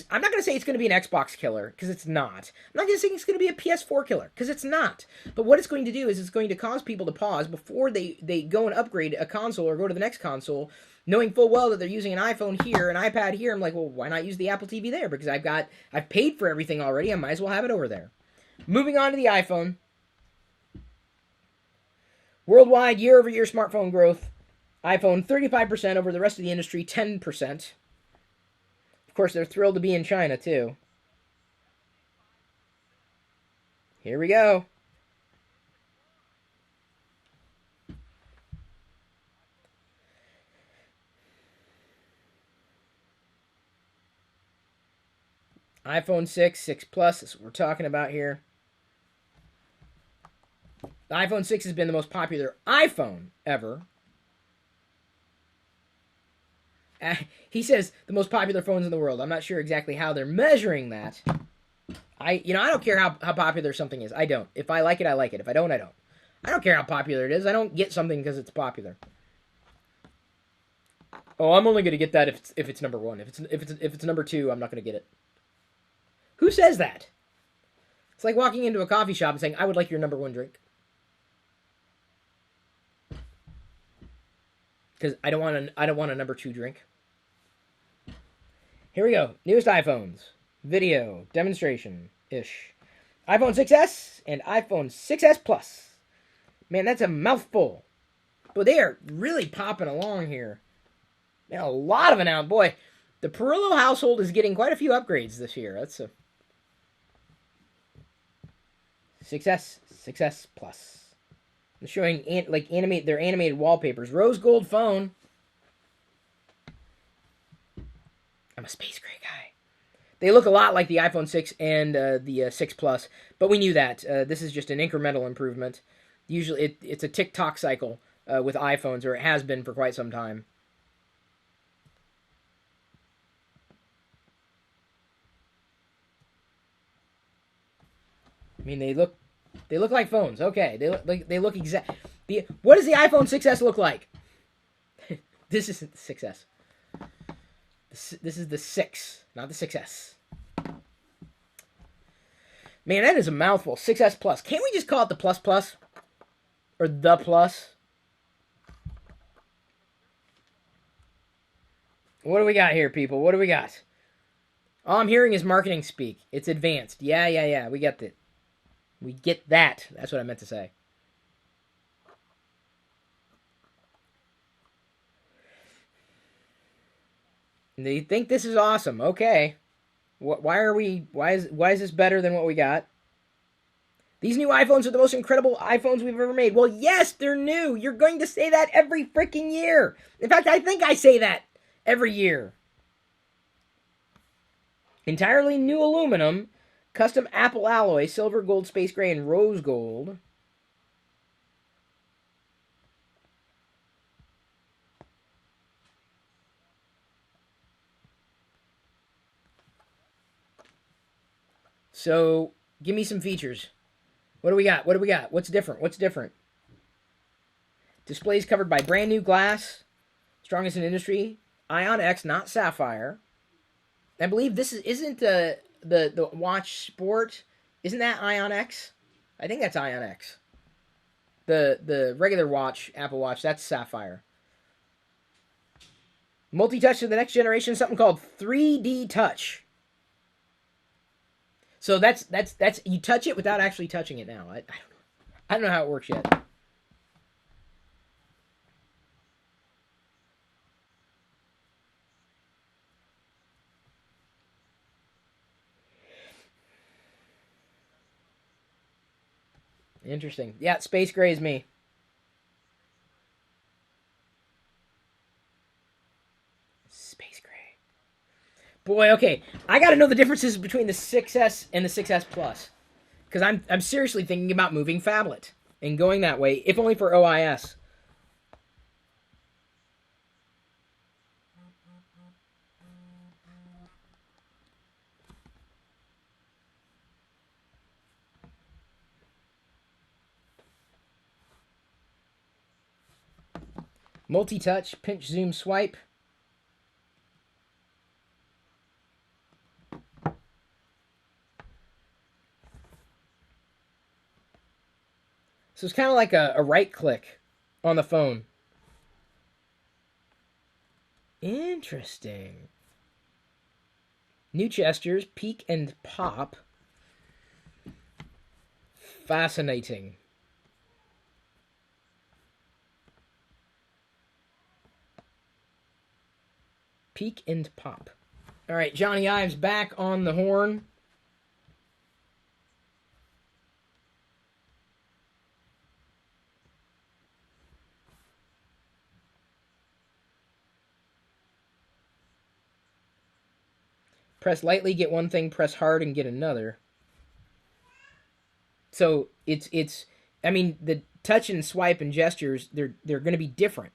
A: I'm not going to say it's going to be an Xbox killer, because it's not. I'm not going to say it's going to be a PS4 killer, because it's not. But what it's going to do is it's going to cause people to pause before they go and upgrade a console or go to the next console, knowing full well that they're using an iPhone here, an iPad here. I'm like, well, why not use the Apple TV there? Because I've paid for everything already. I might as well have it over there. Moving on to the iPhone. Worldwide year-over-year smartphone growth. iPhone 35% over the rest of the industry, 10%. Of course, they're thrilled to be in China, too. Here we go. iPhone 6, 6 Plus, is what we're talking about here. The iPhone 6 has been the most popular iPhone ever. He says the most popular phones in the world. I'm not sure exactly how they're measuring that. I don't care how popular something is. I don't. If I like it, I like it. If I don't, I don't. I don't care how popular it is. I don't get something because it's popular. Oh, I'm only going to get that if it's number one. If it's number two, I'm not going to get it. Who says that? It's like walking into a coffee shop and saying, "I would like your number one drink." Because I don't want a number two drink. Here we go. Newest iPhones. Video. Demonstration-ish. iPhone 6S and iPhone 6S Plus. Man, that's a mouthful. But they are really popping along here. Man, a lot of announcements. Boy, the Pirillo household is getting quite a few upgrades this year. That's a 6S, 6S Plus. They're showing their animated wallpapers. Rose gold phone. I'm a space gray guy. They look a lot like the iPhone 6 and the 6 Plus, but we knew that. This is just an incremental improvement. Usually it's a tick-tock cycle with iPhones, or it has been for quite some time. I mean, they look like phones. Okay, they look exact. What does the iPhone 6S look like? This isn't the 6S. This is the 6, not the 6S. Man, that is a mouthful. 6S Plus. Can't we just call it the Plus Plus? Or the Plus? What do we got here, people? What do we got? All I'm hearing is marketing speak. It's advanced. Yeah. We get that. We get that. That's what I meant to say. They think this is awesome. Okay. Why is this better than what we got? These new iPhones are the most incredible iPhones we've ever made. Well, yes, they're new. You're going to say that every freaking year. In fact, I think I say that every year. Entirely new aluminum, custom Apple alloy, silver, gold, space gray, and rose gold. So, give me some features. What do we got? What's different? Displays covered by brand new glass, strongest in industry. Ion X, not sapphire. I believe this isn't the watch sport. Isn't that Ion X? I think that's Ion X. The regular watch, Apple Watch, that's sapphire. Multi-touch to the next generation, something called 3D touch. So that's you touch it without actually touching it now. I don't know how it works yet. Interesting. Yeah, space gray is me. Space gray. Boy, okay. I got to know the differences between the 6S and the 6S Plus. Because I'm seriously thinking about moving phablet and going that way, if only for OIS. Multi-touch, pinch, zoom, swipe. So it's kind of like a right click on the phone. Interesting. New gestures, peek and pop. Fascinating. Peek and pop. All right, Johnny Ives back on the horn. Press lightly, get one thing. Press hard and get another. So it's. I mean, the touch and swipe and gestures they're going to be different.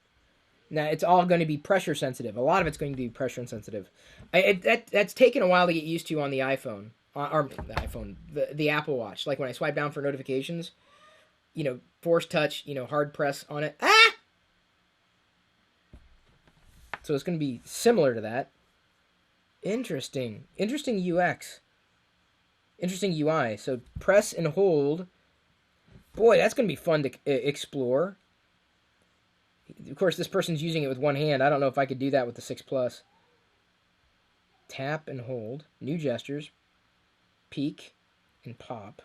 A: Now it's all going to be pressure sensitive. A lot of it's going to be pressure sensitive. That's taken a while to get used to on the iPhone, or the iPhone, the Apple Watch. Like when I swipe down for notifications, force touch, hard press on it. Ah! So it's going to be similar to that. Interesting UX. Interesting UI. So press and hold. Boy, that's going to be fun to explore. Of course, this person's using it with one hand. I don't know if I could do that with the 6 Plus. Tap and hold. New gestures. Peek and pop.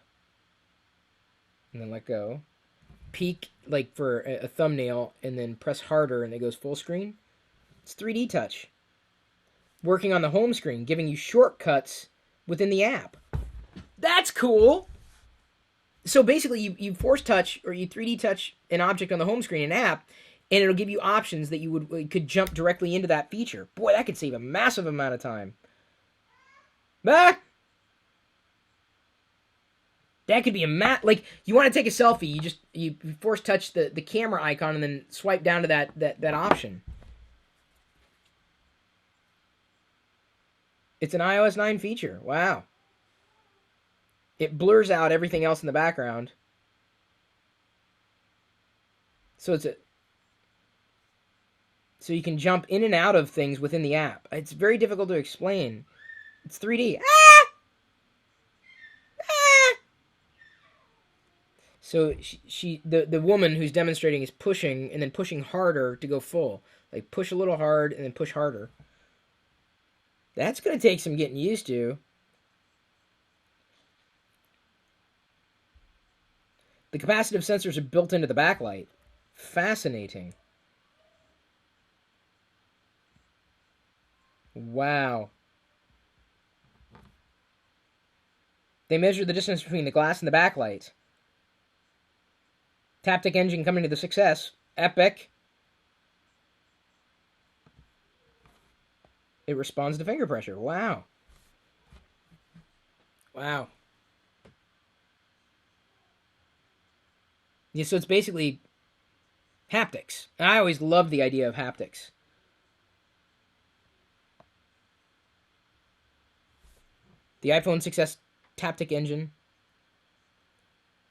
A: And then let go. Peek, like for a thumbnail, and then press harder, and it goes full screen. It's 3D touch. Working on the home screen, giving you shortcuts within the app. That's cool! So basically, you force touch, or you 3D touch an object on the home screen, an app, and it'll give you options that you could jump directly into that feature. Boy, that could save a massive amount of time. Ah! That could be like, you want to take a selfie, you force touch the camera icon and then swipe down to that option. It's an iOS 9 feature. Wow. It blurs out everything else in the background. So so you can jump in and out of things within the app. It's very difficult to explain. It's 3D. Ah! Ah! So the woman who's demonstrating is pushing and then pushing harder to go full. Like push a little hard and then push harder. That's going to take some getting used to. The capacitive sensors are built into the backlight. Fascinating. Wow. They measure the distance between the glass and the backlight. Taptic engine coming to the success. Epic. It responds to finger pressure. Wow. Wow. Yeah, so it's basically haptics. I always loved the idea of haptics. The iPhone 6S Taptic engine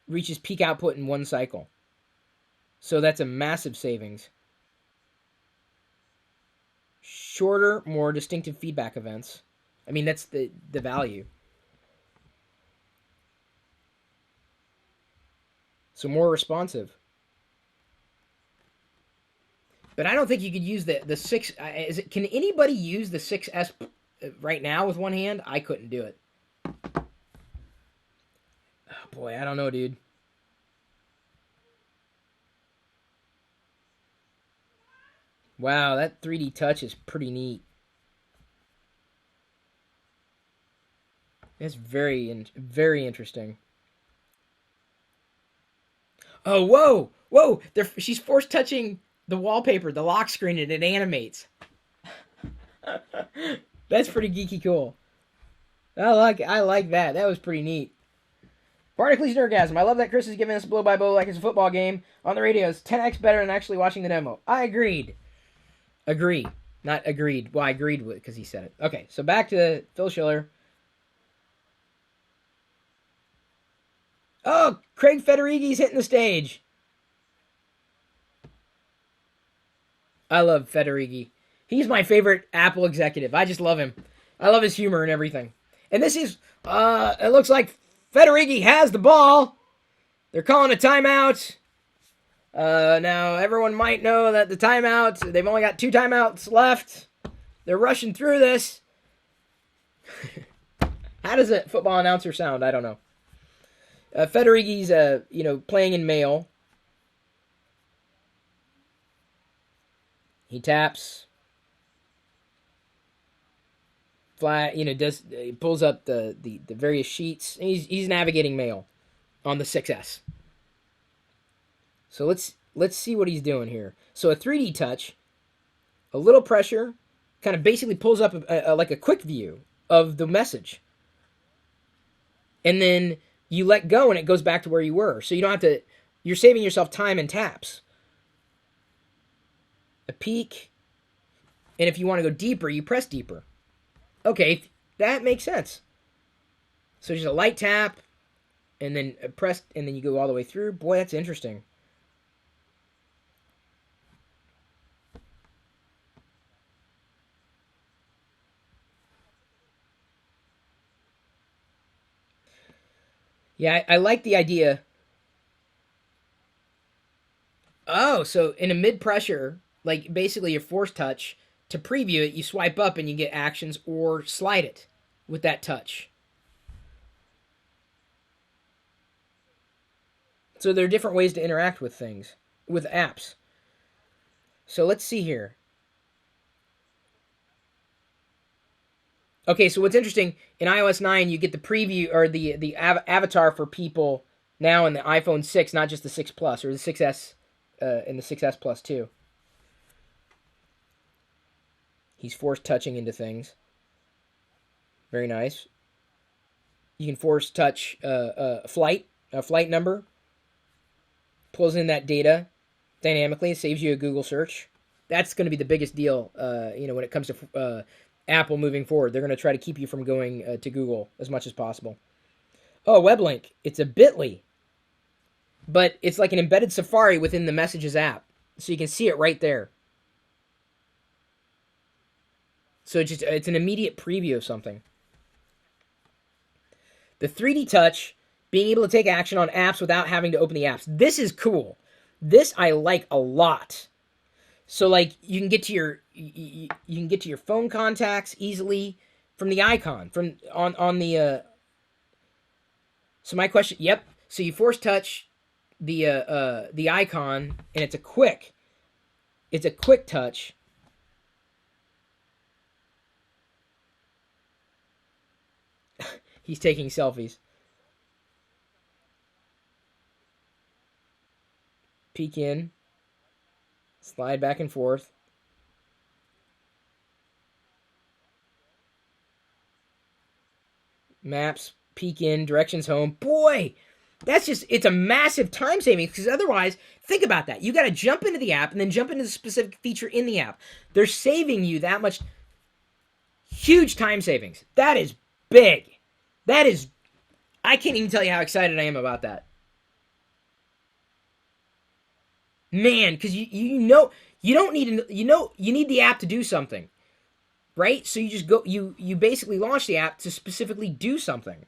A: reaches peak output in 1 cycle. So that's a massive savings. Shorter, more distinctive feedback events. I mean, that's the value. So more responsive. But I don't think you could use the 6... Can anybody use the 6S right now with one hand? I couldn't do it. Oh, boy, I don't know, dude. Wow, that 3D touch is pretty neat. It's very interesting. Oh, whoa! Whoa! She's force touching the wallpaper, the lock screen, and it animates. That's pretty geeky cool. I like that. That was pretty neat. Barnacle Nerdgasm. I love that Chris is giving us blow by blow like it's a football game on the radio. It's 10x better than actually watching the demo. I agreed. Agree. Not agreed. Well, I agreed with because he said it. Okay, so back to Phil Schiller. Oh, Craig Federighi's hitting the stage. I love Federighi. He's my favorite Apple executive. I just love him. I love his humor and everything. And this is, it looks like Federighi has the ball. They're calling a timeout. Now, everyone might know that the timeout, they've only got 2 timeouts left. They're rushing through this. How does a football announcer sound? I don't know. Federighi's, playing in mail. He taps. He pulls up the various sheets. He's navigating mail on the 6S. So let's see what he's doing here. So a 3D touch, a little pressure, kind of basically pulls up like a quick view of the message. And then you let go and it goes back to where you were. So you don't have to, you're saving yourself time and taps. A peak. And if you want to go deeper, you press deeper. Okay, that makes sense. So just a light tap, and then press, and then you go all the way through. Boy, that's interesting. Yeah, I like the idea. Oh, so in a mid-pressure, like basically a force touch, to preview it, you swipe up and you get actions or slide it with that touch. So there are different ways to interact with things, with apps. So let's see here. Okay, so what's interesting, in iOS 9, you get the preview, or the avatar for people now in the iPhone 6, not just the 6 Plus, or the 6S, and the 6S Plus too. He's force touching into things. Very nice. You can force touch a flight number. Pulls in that data dynamically. It saves you a Google search. That's going to be the biggest deal, when it comes to Apple moving forward. They're going to try to keep you from going to Google as much as possible. Oh, web link. It's a bit.ly. but it's like an embedded Safari within the Messages app. So you can see it right there. So it's an immediate preview of something. The 3D touch, being able to take action on apps without having to open the apps. This is cool. This I like a lot. So like you can get to your phone contacts easily from the icon from on the. So my question, yep. So you force touch the icon, and it's a quick touch. He's taking selfies. Peek in, slide back and forth. Maps, peek in, directions home. Boy, it's a massive time saving because otherwise, think about that. You got to jump into the app and then jump into the specific feature in the app. They're saving you that much. Huge time savings. That is big. I can't even tell you how excited I am about that. Man, because you don't need you need the app to do something, right? So you just go you basically launch the app to specifically do something.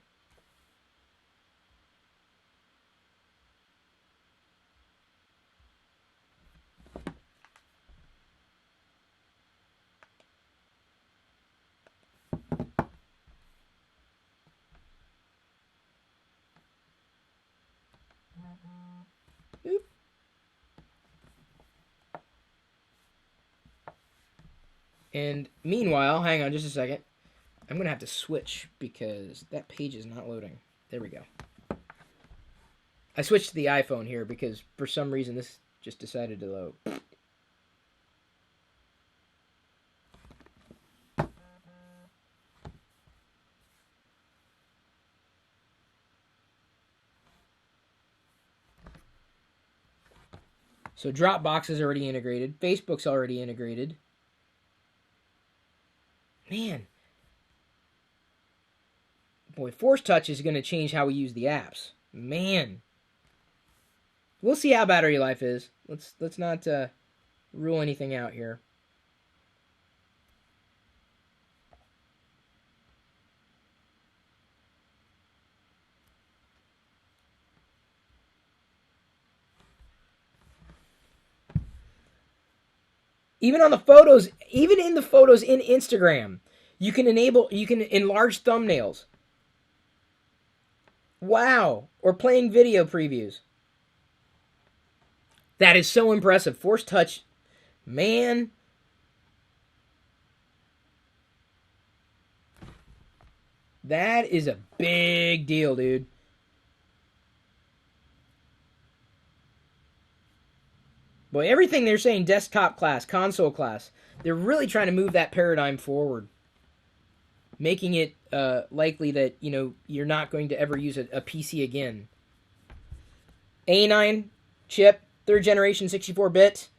A: Oop. And meanwhile, hang on just a second. I'm going to have to switch because that page is not loading. There we go. I switched to the iPhone here because for some reason this just decided to load. So Dropbox is already integrated. Facebook's already integrated. Man. Boy, Force Touch is going to change how we use the apps. Man. We'll see how battery life is. Let's not rule anything out here. Even on the photos, even in the photos in Instagram, you can enlarge thumbnails. Wow. Or playing video previews. That is so impressive. Force Touch, man. That is a big deal, dude. Boy, everything they're saying, desktop class, console class, they're really trying to move that paradigm forward. Making it likely that, you're not going to ever use a PC again. A9 chip, 3rd generation 64-bit,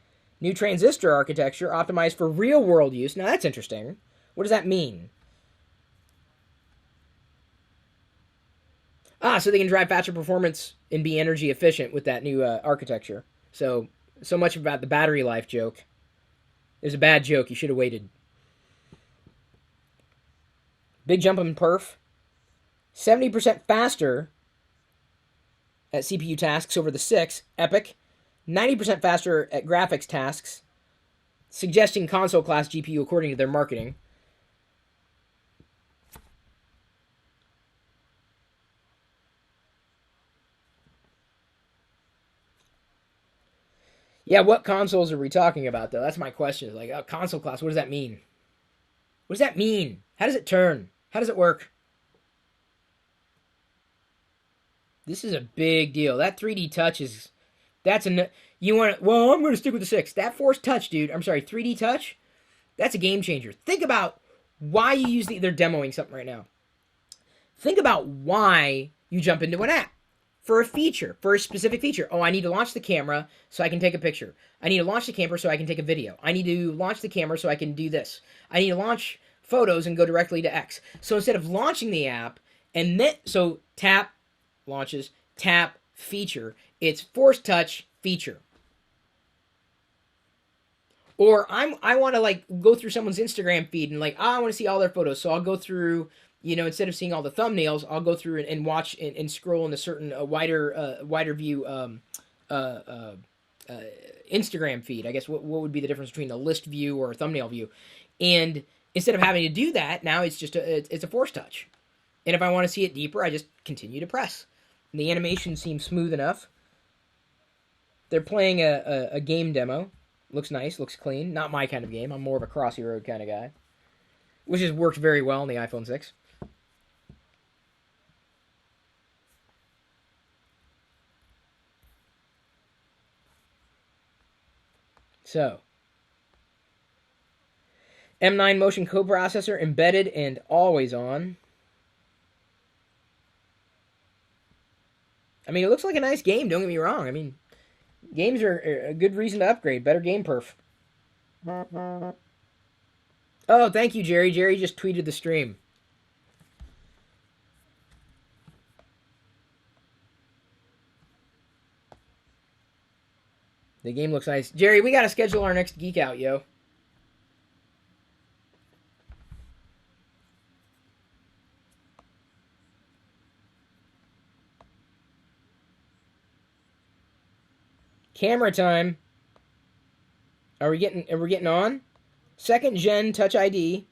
A: new transistor architecture, optimized for real-world use. Now, that's interesting. What does that mean? So they can drive faster performance and be energy efficient with that new architecture. So much about the battery life joke. It was a bad joke. You should have waited. Big jump in perf. 70% faster at CPU tasks over the 6. Epic. 90% faster at graphics tasks. Suggesting console class GPU according to their marketing. Yeah, what consoles are we talking about, though? That's my question. Like, console class, what does that mean? What does that mean? How does it turn? How does it work? This is a big deal. That 3D touch is... You want to... Well, I'm going to stick with the 6. That Force Touch, dude. I'm sorry, 3D touch? That's a game changer. Think about why you use They're demoing something right now. Think about why you jump into an app. For a specific feature. Oh, I need to launch the camera so I can take a picture. I need to launch the camera so I can take a video. I need to launch the camera so I can do this. I need to launch photos and go directly to X. So instead of launching the app, tap, launches, tap, feature, It's Force Touch feature. Or I want to like go through someone's Instagram feed and like I want to see all their photos, so I'll go through. Instead of seeing all the thumbnails, I'll go through and watch and scroll in a certain wider view uh, uh, uh, Instagram feed. I guess what would be the difference between a list view or a thumbnail view? And instead of having to do that, now it's just it's a Force Touch. And if I want to see it deeper, I just continue to press. And the animation seems smooth enough. They're playing a game demo. Looks nice, looks clean. Not my kind of game. I'm more of a crossy road kind of guy. Which has worked very well on the iPhone 6. So, M9 motion coprocessor embedded and always on. I mean, it looks like a nice game, don't get me wrong. I mean, games are a good reason to upgrade. Better game perf. Oh, thank you, Jerry. Jerry just tweeted the stream. The game looks nice. Jerry, we got to schedule our next Geek Out, yo. Camera time. Are we getting on? Second gen Touch ID.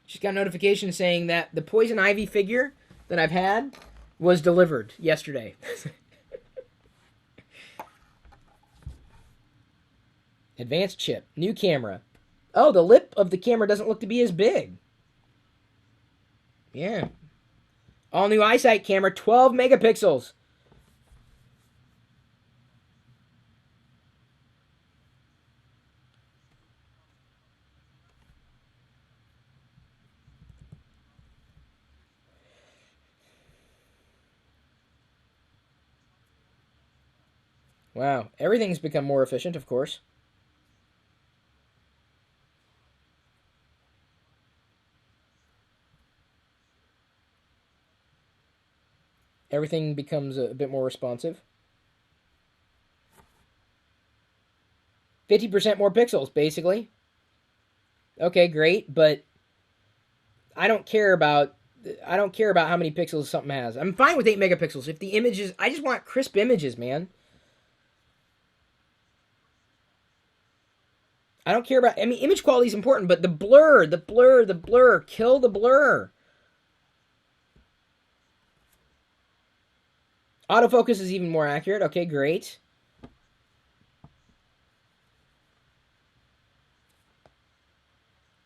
A: Just got a notification saying that the Poison Ivy figure that I've had was delivered yesterday. Advanced chip. New camera. Oh, the lip of the camera doesn't look to be as big. Yeah. All new iSight camera, 12 megapixels. Wow. Everything's become more efficient, of course. Everything becomes a bit more responsive. 50% more pixels, basically. Okay, great, but I don't care about how many pixels something has. I'm fine with 8 megapixels. If the images, I just want crisp images, man. I don't care about, I mean, image quality is important, but the blur, kill the blur. Autofocus is even more accurate. Okay, great.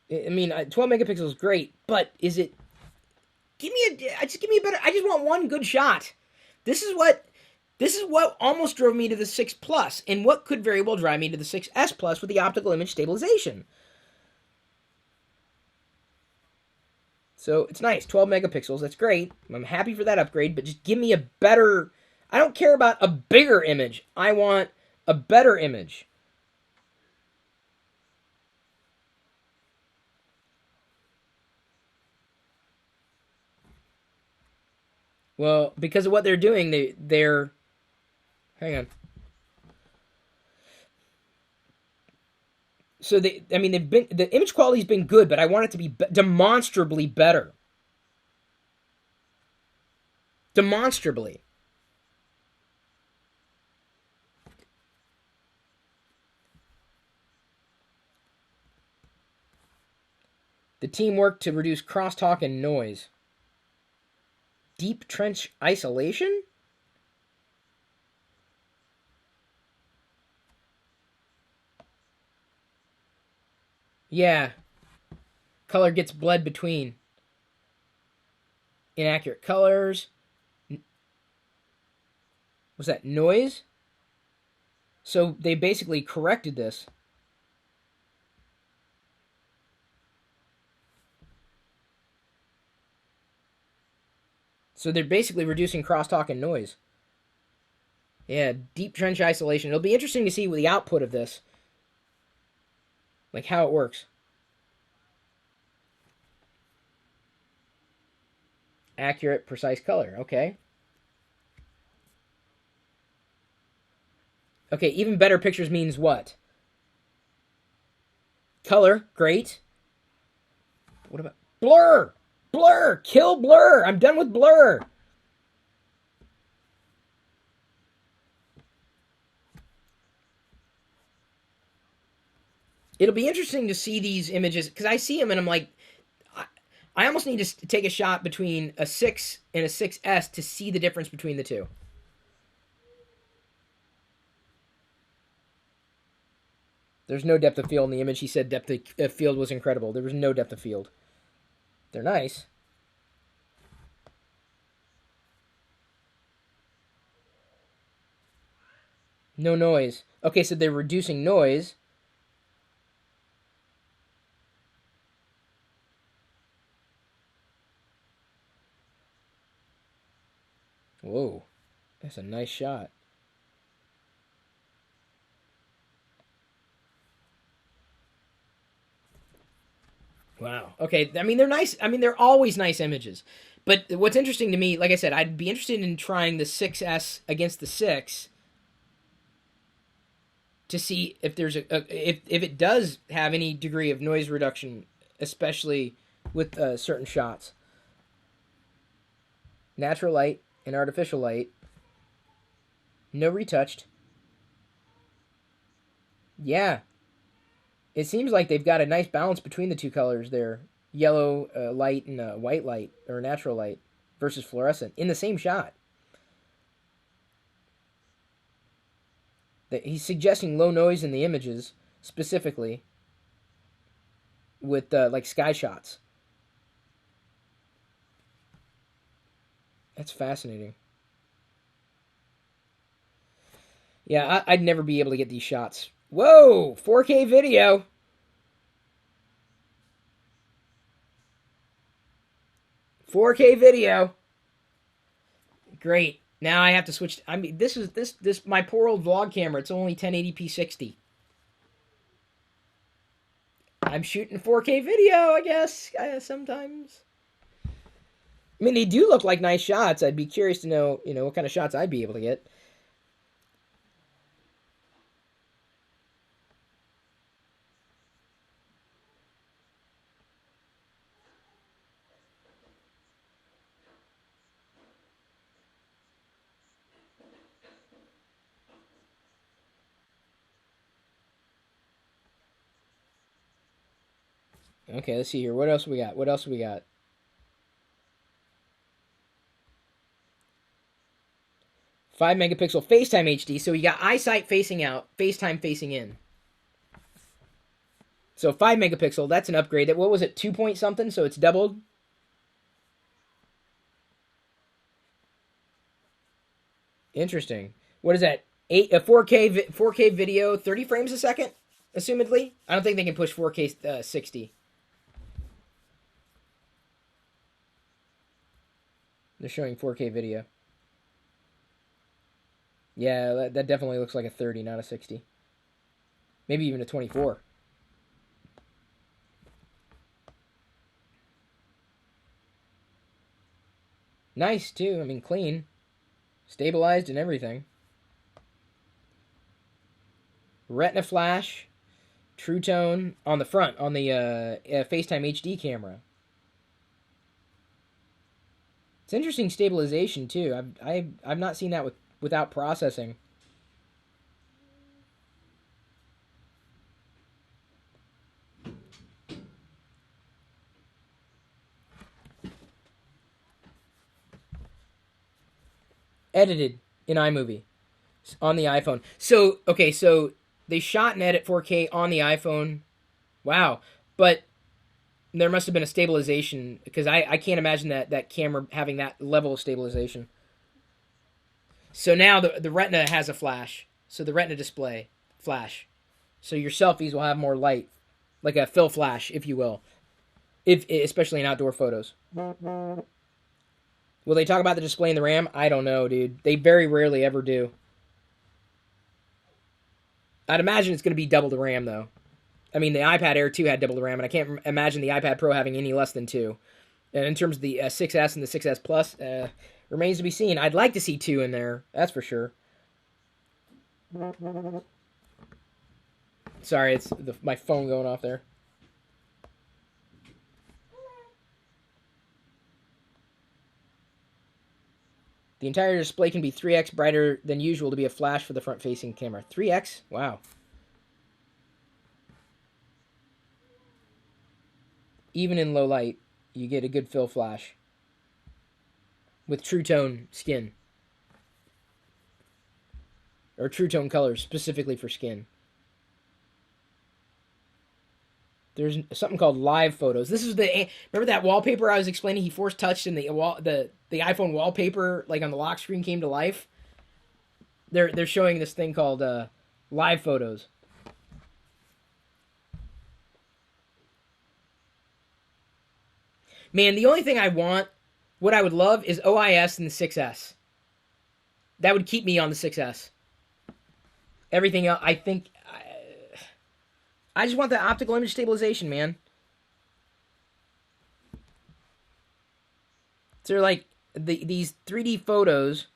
A: I mean, 12 megapixels is great, but is it? Give me a better. I just want one good shot. This is what almost drove me to the 6 Plus, and what could very well drive me to the 6S Plus with the optical image stabilization. So it's nice, 12 megapixels. That's great. I'm happy for that upgrade, but just give me a better. I don't care about a bigger image. I want a better image. Well, because of what they're doing, they're hang on. So the image quality's been good, but I want it to be demonstrably better. Demonstrably. The team worked to reduce crosstalk and noise. Deep trench isolation? Yeah. Color gets bled between. Inaccurate colors. Was that noise? So they basically corrected this. So they're basically reducing crosstalk and noise. Yeah, deep trench isolation. It'll be interesting to see the output of this. Like how it works. Accurate, precise color. Okay. Okay, even better pictures means what? Color, great. What about blur? Blur! Kill blur! I'm done with blur! It'll be interesting to see these images because I see them and I'm like, I almost need to take a shot between a 6 and a 6S to see the difference between the two. There's no depth of field in the image. He said depth of field was incredible. There was no depth of field. They're nice. No noise. Okay, so they're reducing noise. Whoa, that's a nice shot. Wow. Okay, I mean, they're nice. I mean, they're always nice images. But what's interesting to me, like I said, I'd be interested in trying the 6S against the 6 to see if there's if it does have any degree of noise reduction, especially with certain shots. Natural light and artificial light. No retouched. Yeah, it seems like they've got a nice balance between the two colors there. Yellow light and white light, or natural light, versus fluorescent in the same shot. He's suggesting low noise in the images, specifically with like sky shots. That's fascinating. Yeah, I'd never be able to get these shots. Whoa, 4K video. Great. Now I have to switch. I mean, this my poor old vlog camera. It's only 1080p 60. I'm shooting 4K video, I guess. Sometimes. I mean, they do look like nice shots. I'd be curious to know, what kind of shots I'd be able to get. Okay, let's see here. What else we got? 5 megapixel FaceTime HD. So you got eyesight facing out, FaceTime facing in. So 5 megapixel, that's an upgrade. What was it, 2 point something? So it's doubled. Interesting. What is that? 4K video, 30 frames a second, assumedly. I don't think they can push 4K 60. They're showing 4K video. Yeah, that definitely looks like a 30, not a 60. Maybe even a 24. Nice, too. I mean, clean. Stabilized and everything. Retina flash. True tone on the front, on the FaceTime HD camera. It's interesting stabilization, too. I've not seen that without processing. Edited in iMovie on the iPhone. So, okay, so they shot and edit 4K on the iPhone. Wow. But there must have been a stabilization because I can't imagine that camera having that level of stabilization. So now the Retina has a flash. So the Retina display flash. So your selfies will have more light, like a fill flash, if you will, especially in outdoor photos. Will they talk about the display and the RAM? I don't know, dude. They very rarely ever do. I'd imagine it's going to be double the RAM, though. I mean, the iPad Air 2 had double the RAM, and I can't imagine the iPad Pro having any less than 2. And in terms of the 6S and the 6S Plus, remains to be seen. I'd like to see 2 in there, that's for sure. Sorry, it's my phone going off there. The entire display can be 3x brighter than usual to be a flash for the front-facing camera. 3x? Wow. Even in low light, you get a good fill flash with True Tone skin. Or True Tone colors, specifically for skin. There's something called live photos. This is remember that wallpaper I was explaining he force touched and the iPhone wallpaper like on the lock screen came to life? They're showing this thing called live photos. Man, the only thing I want, what I would love is OIS and the 6S. That would keep me on the 6S. Everything else, I think, I just want the optical image stabilization, man. So they're like these 3D photos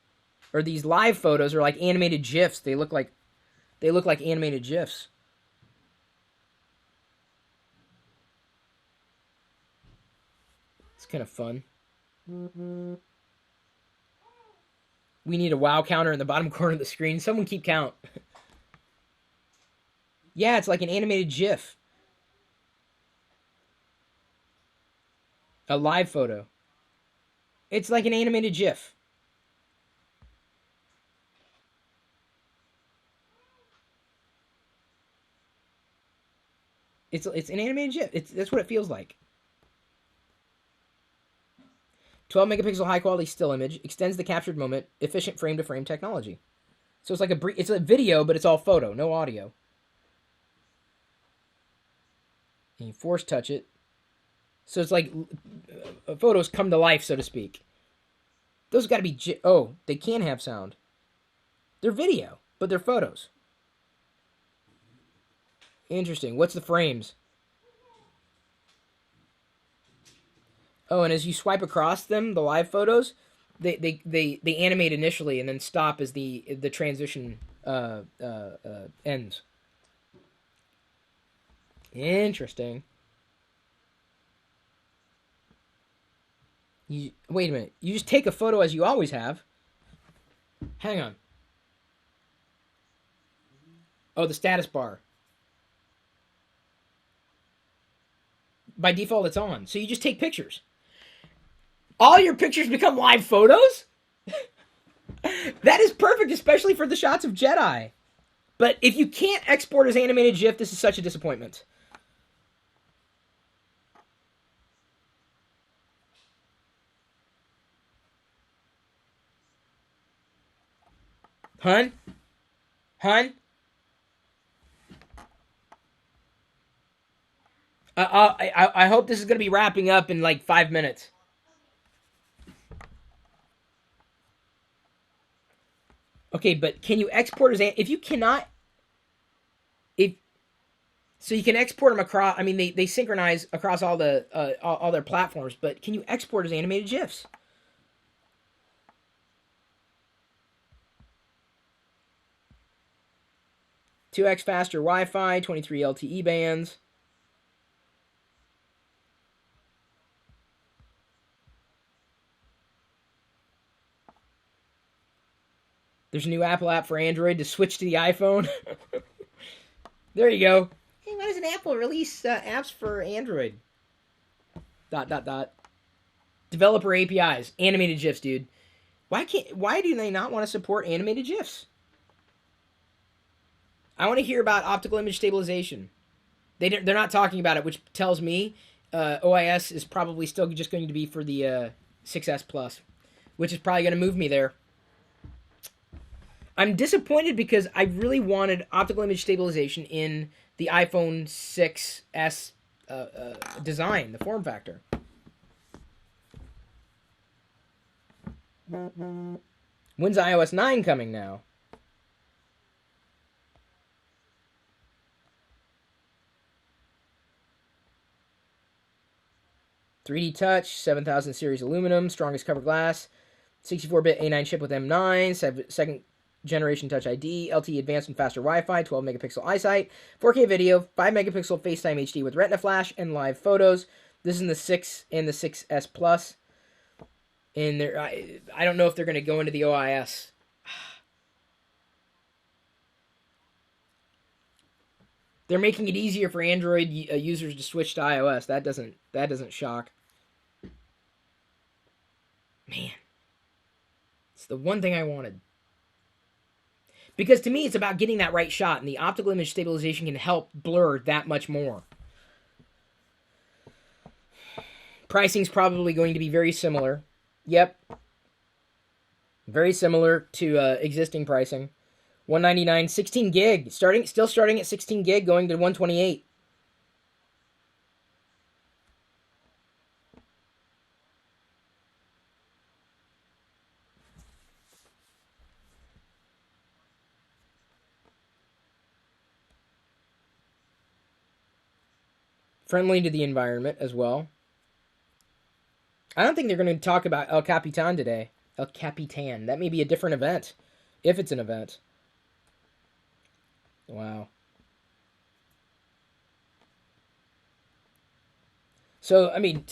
A: or these live photos are like animated GIFs. They look like animated GIFs. It's kind of fun. We need a wow counter in the bottom corner of the screen. Someone keep count. Yeah, it's like an animated GIF. A live photo. It's like an animated GIF. It's an animated GIF. That's what it feels like. 12 megapixel high quality still image extends the captured moment. Efficient frame to frame technology. So it's like it's a video, but it's all photo, no audio. And you force touch it. So it's like photos come to life, so to speak. Those got to be... Oh, they can have sound. They're video, but they're photos. Interesting. What's the frames? Oh, and as you swipe across them, the live photos, they animate initially and then stop as the transition ends. Interesting. Wait a minute. You just take a photo as you always have. Hang on. Oh, the status bar. By default, it's on. So you just take pictures. All your pictures become live photos? That is perfect, especially for the shots of Jedi. But if you can't export as animated GIF, this is such a disappointment. Hun? Hun? I hope this is going to be wrapping up in like 5 minutes. Okay, but can you export as... If you cannot... So you can export them across... I mean, they synchronize across all their platforms, but can you export as animated GIFs? "2x faster Wi-Fi, 23 LTE bands." There's a new Apple app for Android to switch to the iPhone. There you go. Hey, why doesn't Apple release apps for Android? ... Developer APIs, animated GIFs, dude. Why do they not want to support animated GIFs? I want to hear about optical image stabilization. They're not talking about it, which tells me OIS is probably still just going to be for the 6S Plus, which is probably going to move me there. I'm disappointed because I really wanted optical image stabilization in the iPhone 6S design, the form factor. When's iOS 9 coming now? 3D Touch, 7000 series aluminum, strongest cover glass, 64-bit A9 chip with M9, second generation Touch ID, LTE advanced and faster Wi-Fi, 12 megapixel eyesight, 4K video, 5 megapixel FaceTime HD with Retina flash, and live photos. This is in the 6 and the 6S Plus. And I don't know if they're going to go into the OIS. They're making it easier for Android users to switch to iOS. That doesn't shock. Man, it's the one thing I wanted. Because to me, it's about getting that right shot, and the optical image stabilization can help blur that much more. Pricing's probably going to be very similar. Yep. Very similar to existing pricing. $199, 16 gig. Still starting at 16 gig, going to 128. Friendly to the environment as well. I don't think they're going to talk about El Capitan today. El Capitan. That may be a different event. If it's an event. Wow. So, I mean,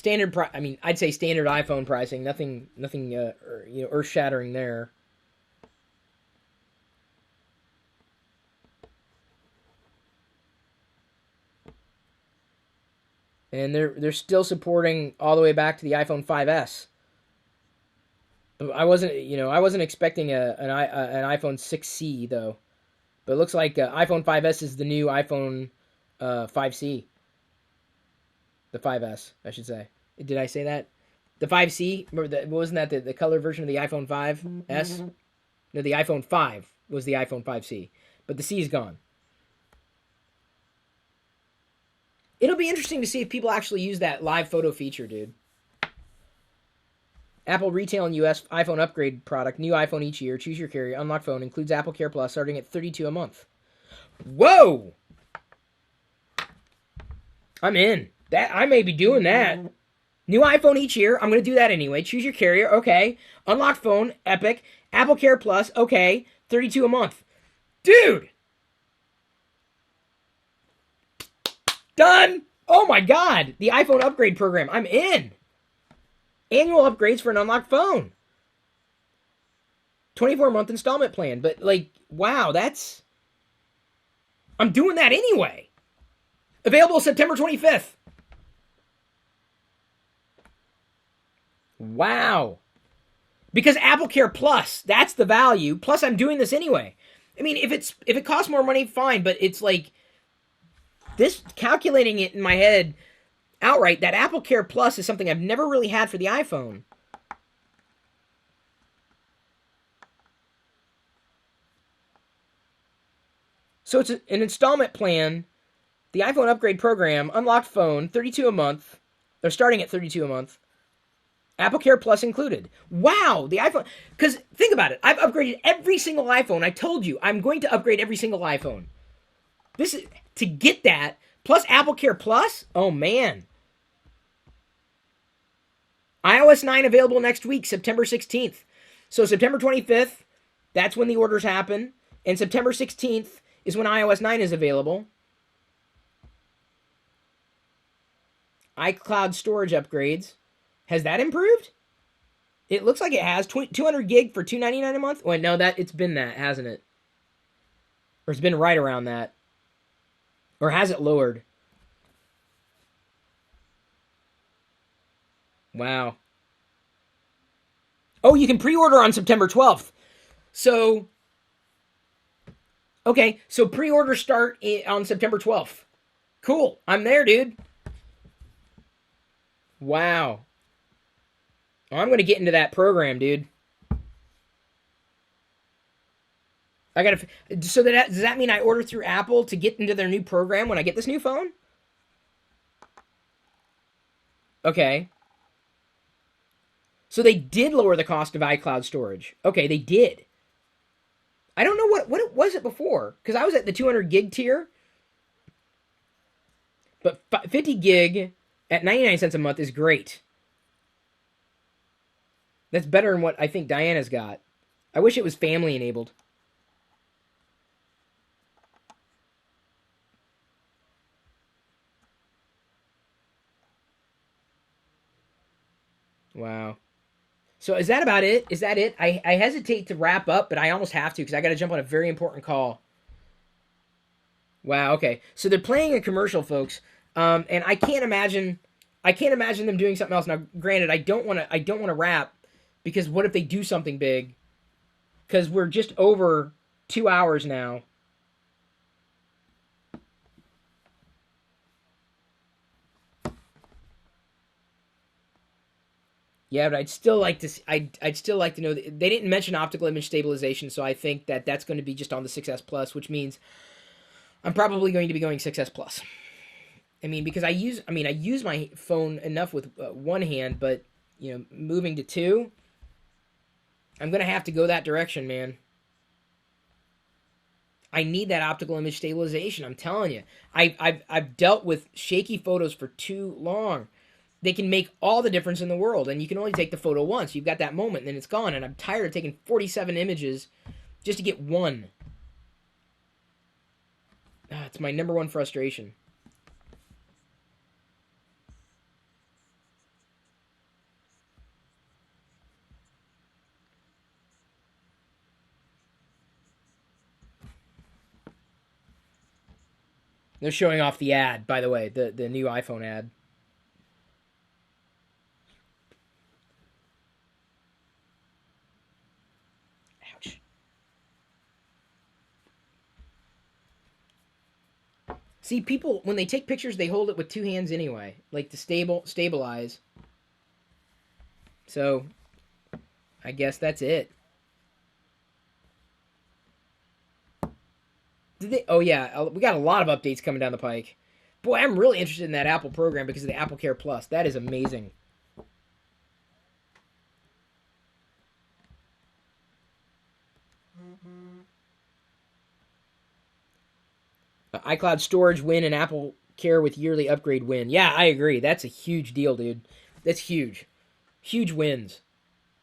A: I'd say standard iPhone pricing. Nothing earth-shattering there. And they're still supporting all the way back to the iPhone 5S. I wasn't expecting an iPhone 6C though, but it looks like iPhone 5S is the new iPhone 5C. The 5S, I should say. Did I say that? The 5C, wasn't that the color version of the iPhone 5S? No, the iPhone 5 was the iPhone 5C, but the C is gone. It'll be interesting to see if people actually use that live photo feature, dude. Apple retail in U.S. iPhone upgrade product. New iPhone each year. Choose your carrier. Unlock phone. Includes Apple Care Plus starting at $32 a month. Whoa! I'm in. I may be doing that. New iPhone each year. I'm going to do that anyway. Choose your carrier. Okay. Unlock phone. Epic. Apple Care Plus. Okay. $32 a month. Dude! Done! Oh my god! The iPhone upgrade program. I'm in! Annual upgrades for an unlocked phone. 24-month installment plan. But, wow, that's... I'm doing that anyway. Available September 25th. Wow. Because Apple Care Plus, that's the value. Plus, I'm doing this anyway. I mean, if it costs more money, fine. But it's like... This, calculating it in my head outright, that Apple Care Plus is something I've never really had for the iPhone. So it's an installment plan, the iPhone upgrade program, unlocked phone, $32 a month. They're starting at $32 a month. Apple Care Plus included. Wow, the iPhone... Because, think about it. I've upgraded every single iPhone. I told you, I'm going to upgrade every single iPhone. This is... To get that, plus Apple Care Plus, oh man. iOS 9 available next week, September 16th. So September 25th, that's when the orders happen. And September 16th is when iOS 9 is available. iCloud storage upgrades. Has that improved? It looks like it has. 200 gig for $299 a month? Wait, no, it's been that, hasn't it? Or it's been right around that. Or has it lowered? Wow. Oh, you can pre-order on September 12th. So, okay, so pre-order start on September 12th. Cool, I'm there, dude. Wow. I'm going to get into that program, dude. So does that mean I order through Apple to get into their new program when I get this new phone? Okay. So they did lower the cost of iCloud storage. Okay, they did. I don't know what it was before, because I was at the 200 gig tier. But 50 gig at 99 cents a month is great. That's better than what I think Diana's got. I wish it was family enabled. Wow. So is that about it? Is that it? I hesitate to wrap up, but I almost have to because I got to jump on a very important call. Wow. Okay. So they're playing a commercial, folks, and I can't imagine. I can't imagine them doing something else. Now, granted, I don't want to. I don't want to wrap because what if they do something big? Because we're just over 2 hours now. Yeah, but I'd still like to. I'd still like to know that they didn't mention optical image stabilization, so I think that that's going to be just on the 6S Plus, which means I'm probably going to be going 6S Plus. I mean, because I use my phone enough with one hand, but moving to two, I'm gonna have to go that direction, man. I need that optical image stabilization. I'm telling you, I've dealt with shaky photos for too long. They can make all the difference in the world, and you can only take the photo once. You've got that moment, and then it's gone. And I'm tired of taking 47 images just to get one. It's my number one frustration. They're showing off the ad, by the way, the new iPhone ad. Ouch. See, people when they take pictures, they hold it with two hands anyway, like to stabilize. So, I guess that's it. Did they? Oh yeah, we got a lot of updates coming down the pike. Boy, I'm really interested in that Apple program because of the Apple Care Plus. That is amazing. iCloud storage win and Apple Care with yearly upgrade win. Yeah, I agree. That's a huge deal, dude. That's huge. Huge wins.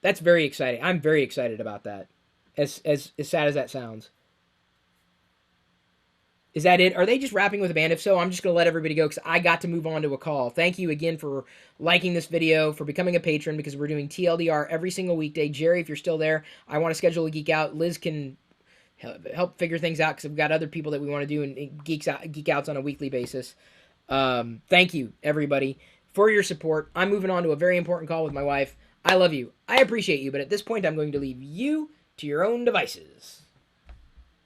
A: That's very exciting. I'm very excited about that. As sad as that sounds. Is that it? Are they just wrapping with a band? If so, I'm just going to let everybody go because I got to move on to a call. Thank you again for liking this video, for becoming a patron because we're doing TLDR every single weekday. Jerry, if you're still there, I want to schedule a geek out. Liz can help figure things out because we've got other people that we want to do and geek outs on a weekly basis. Thank you, everybody, for your support. I'm moving on to a very important call with my wife. I love you. I appreciate you, but at this point, I'm going to leave you to your own devices.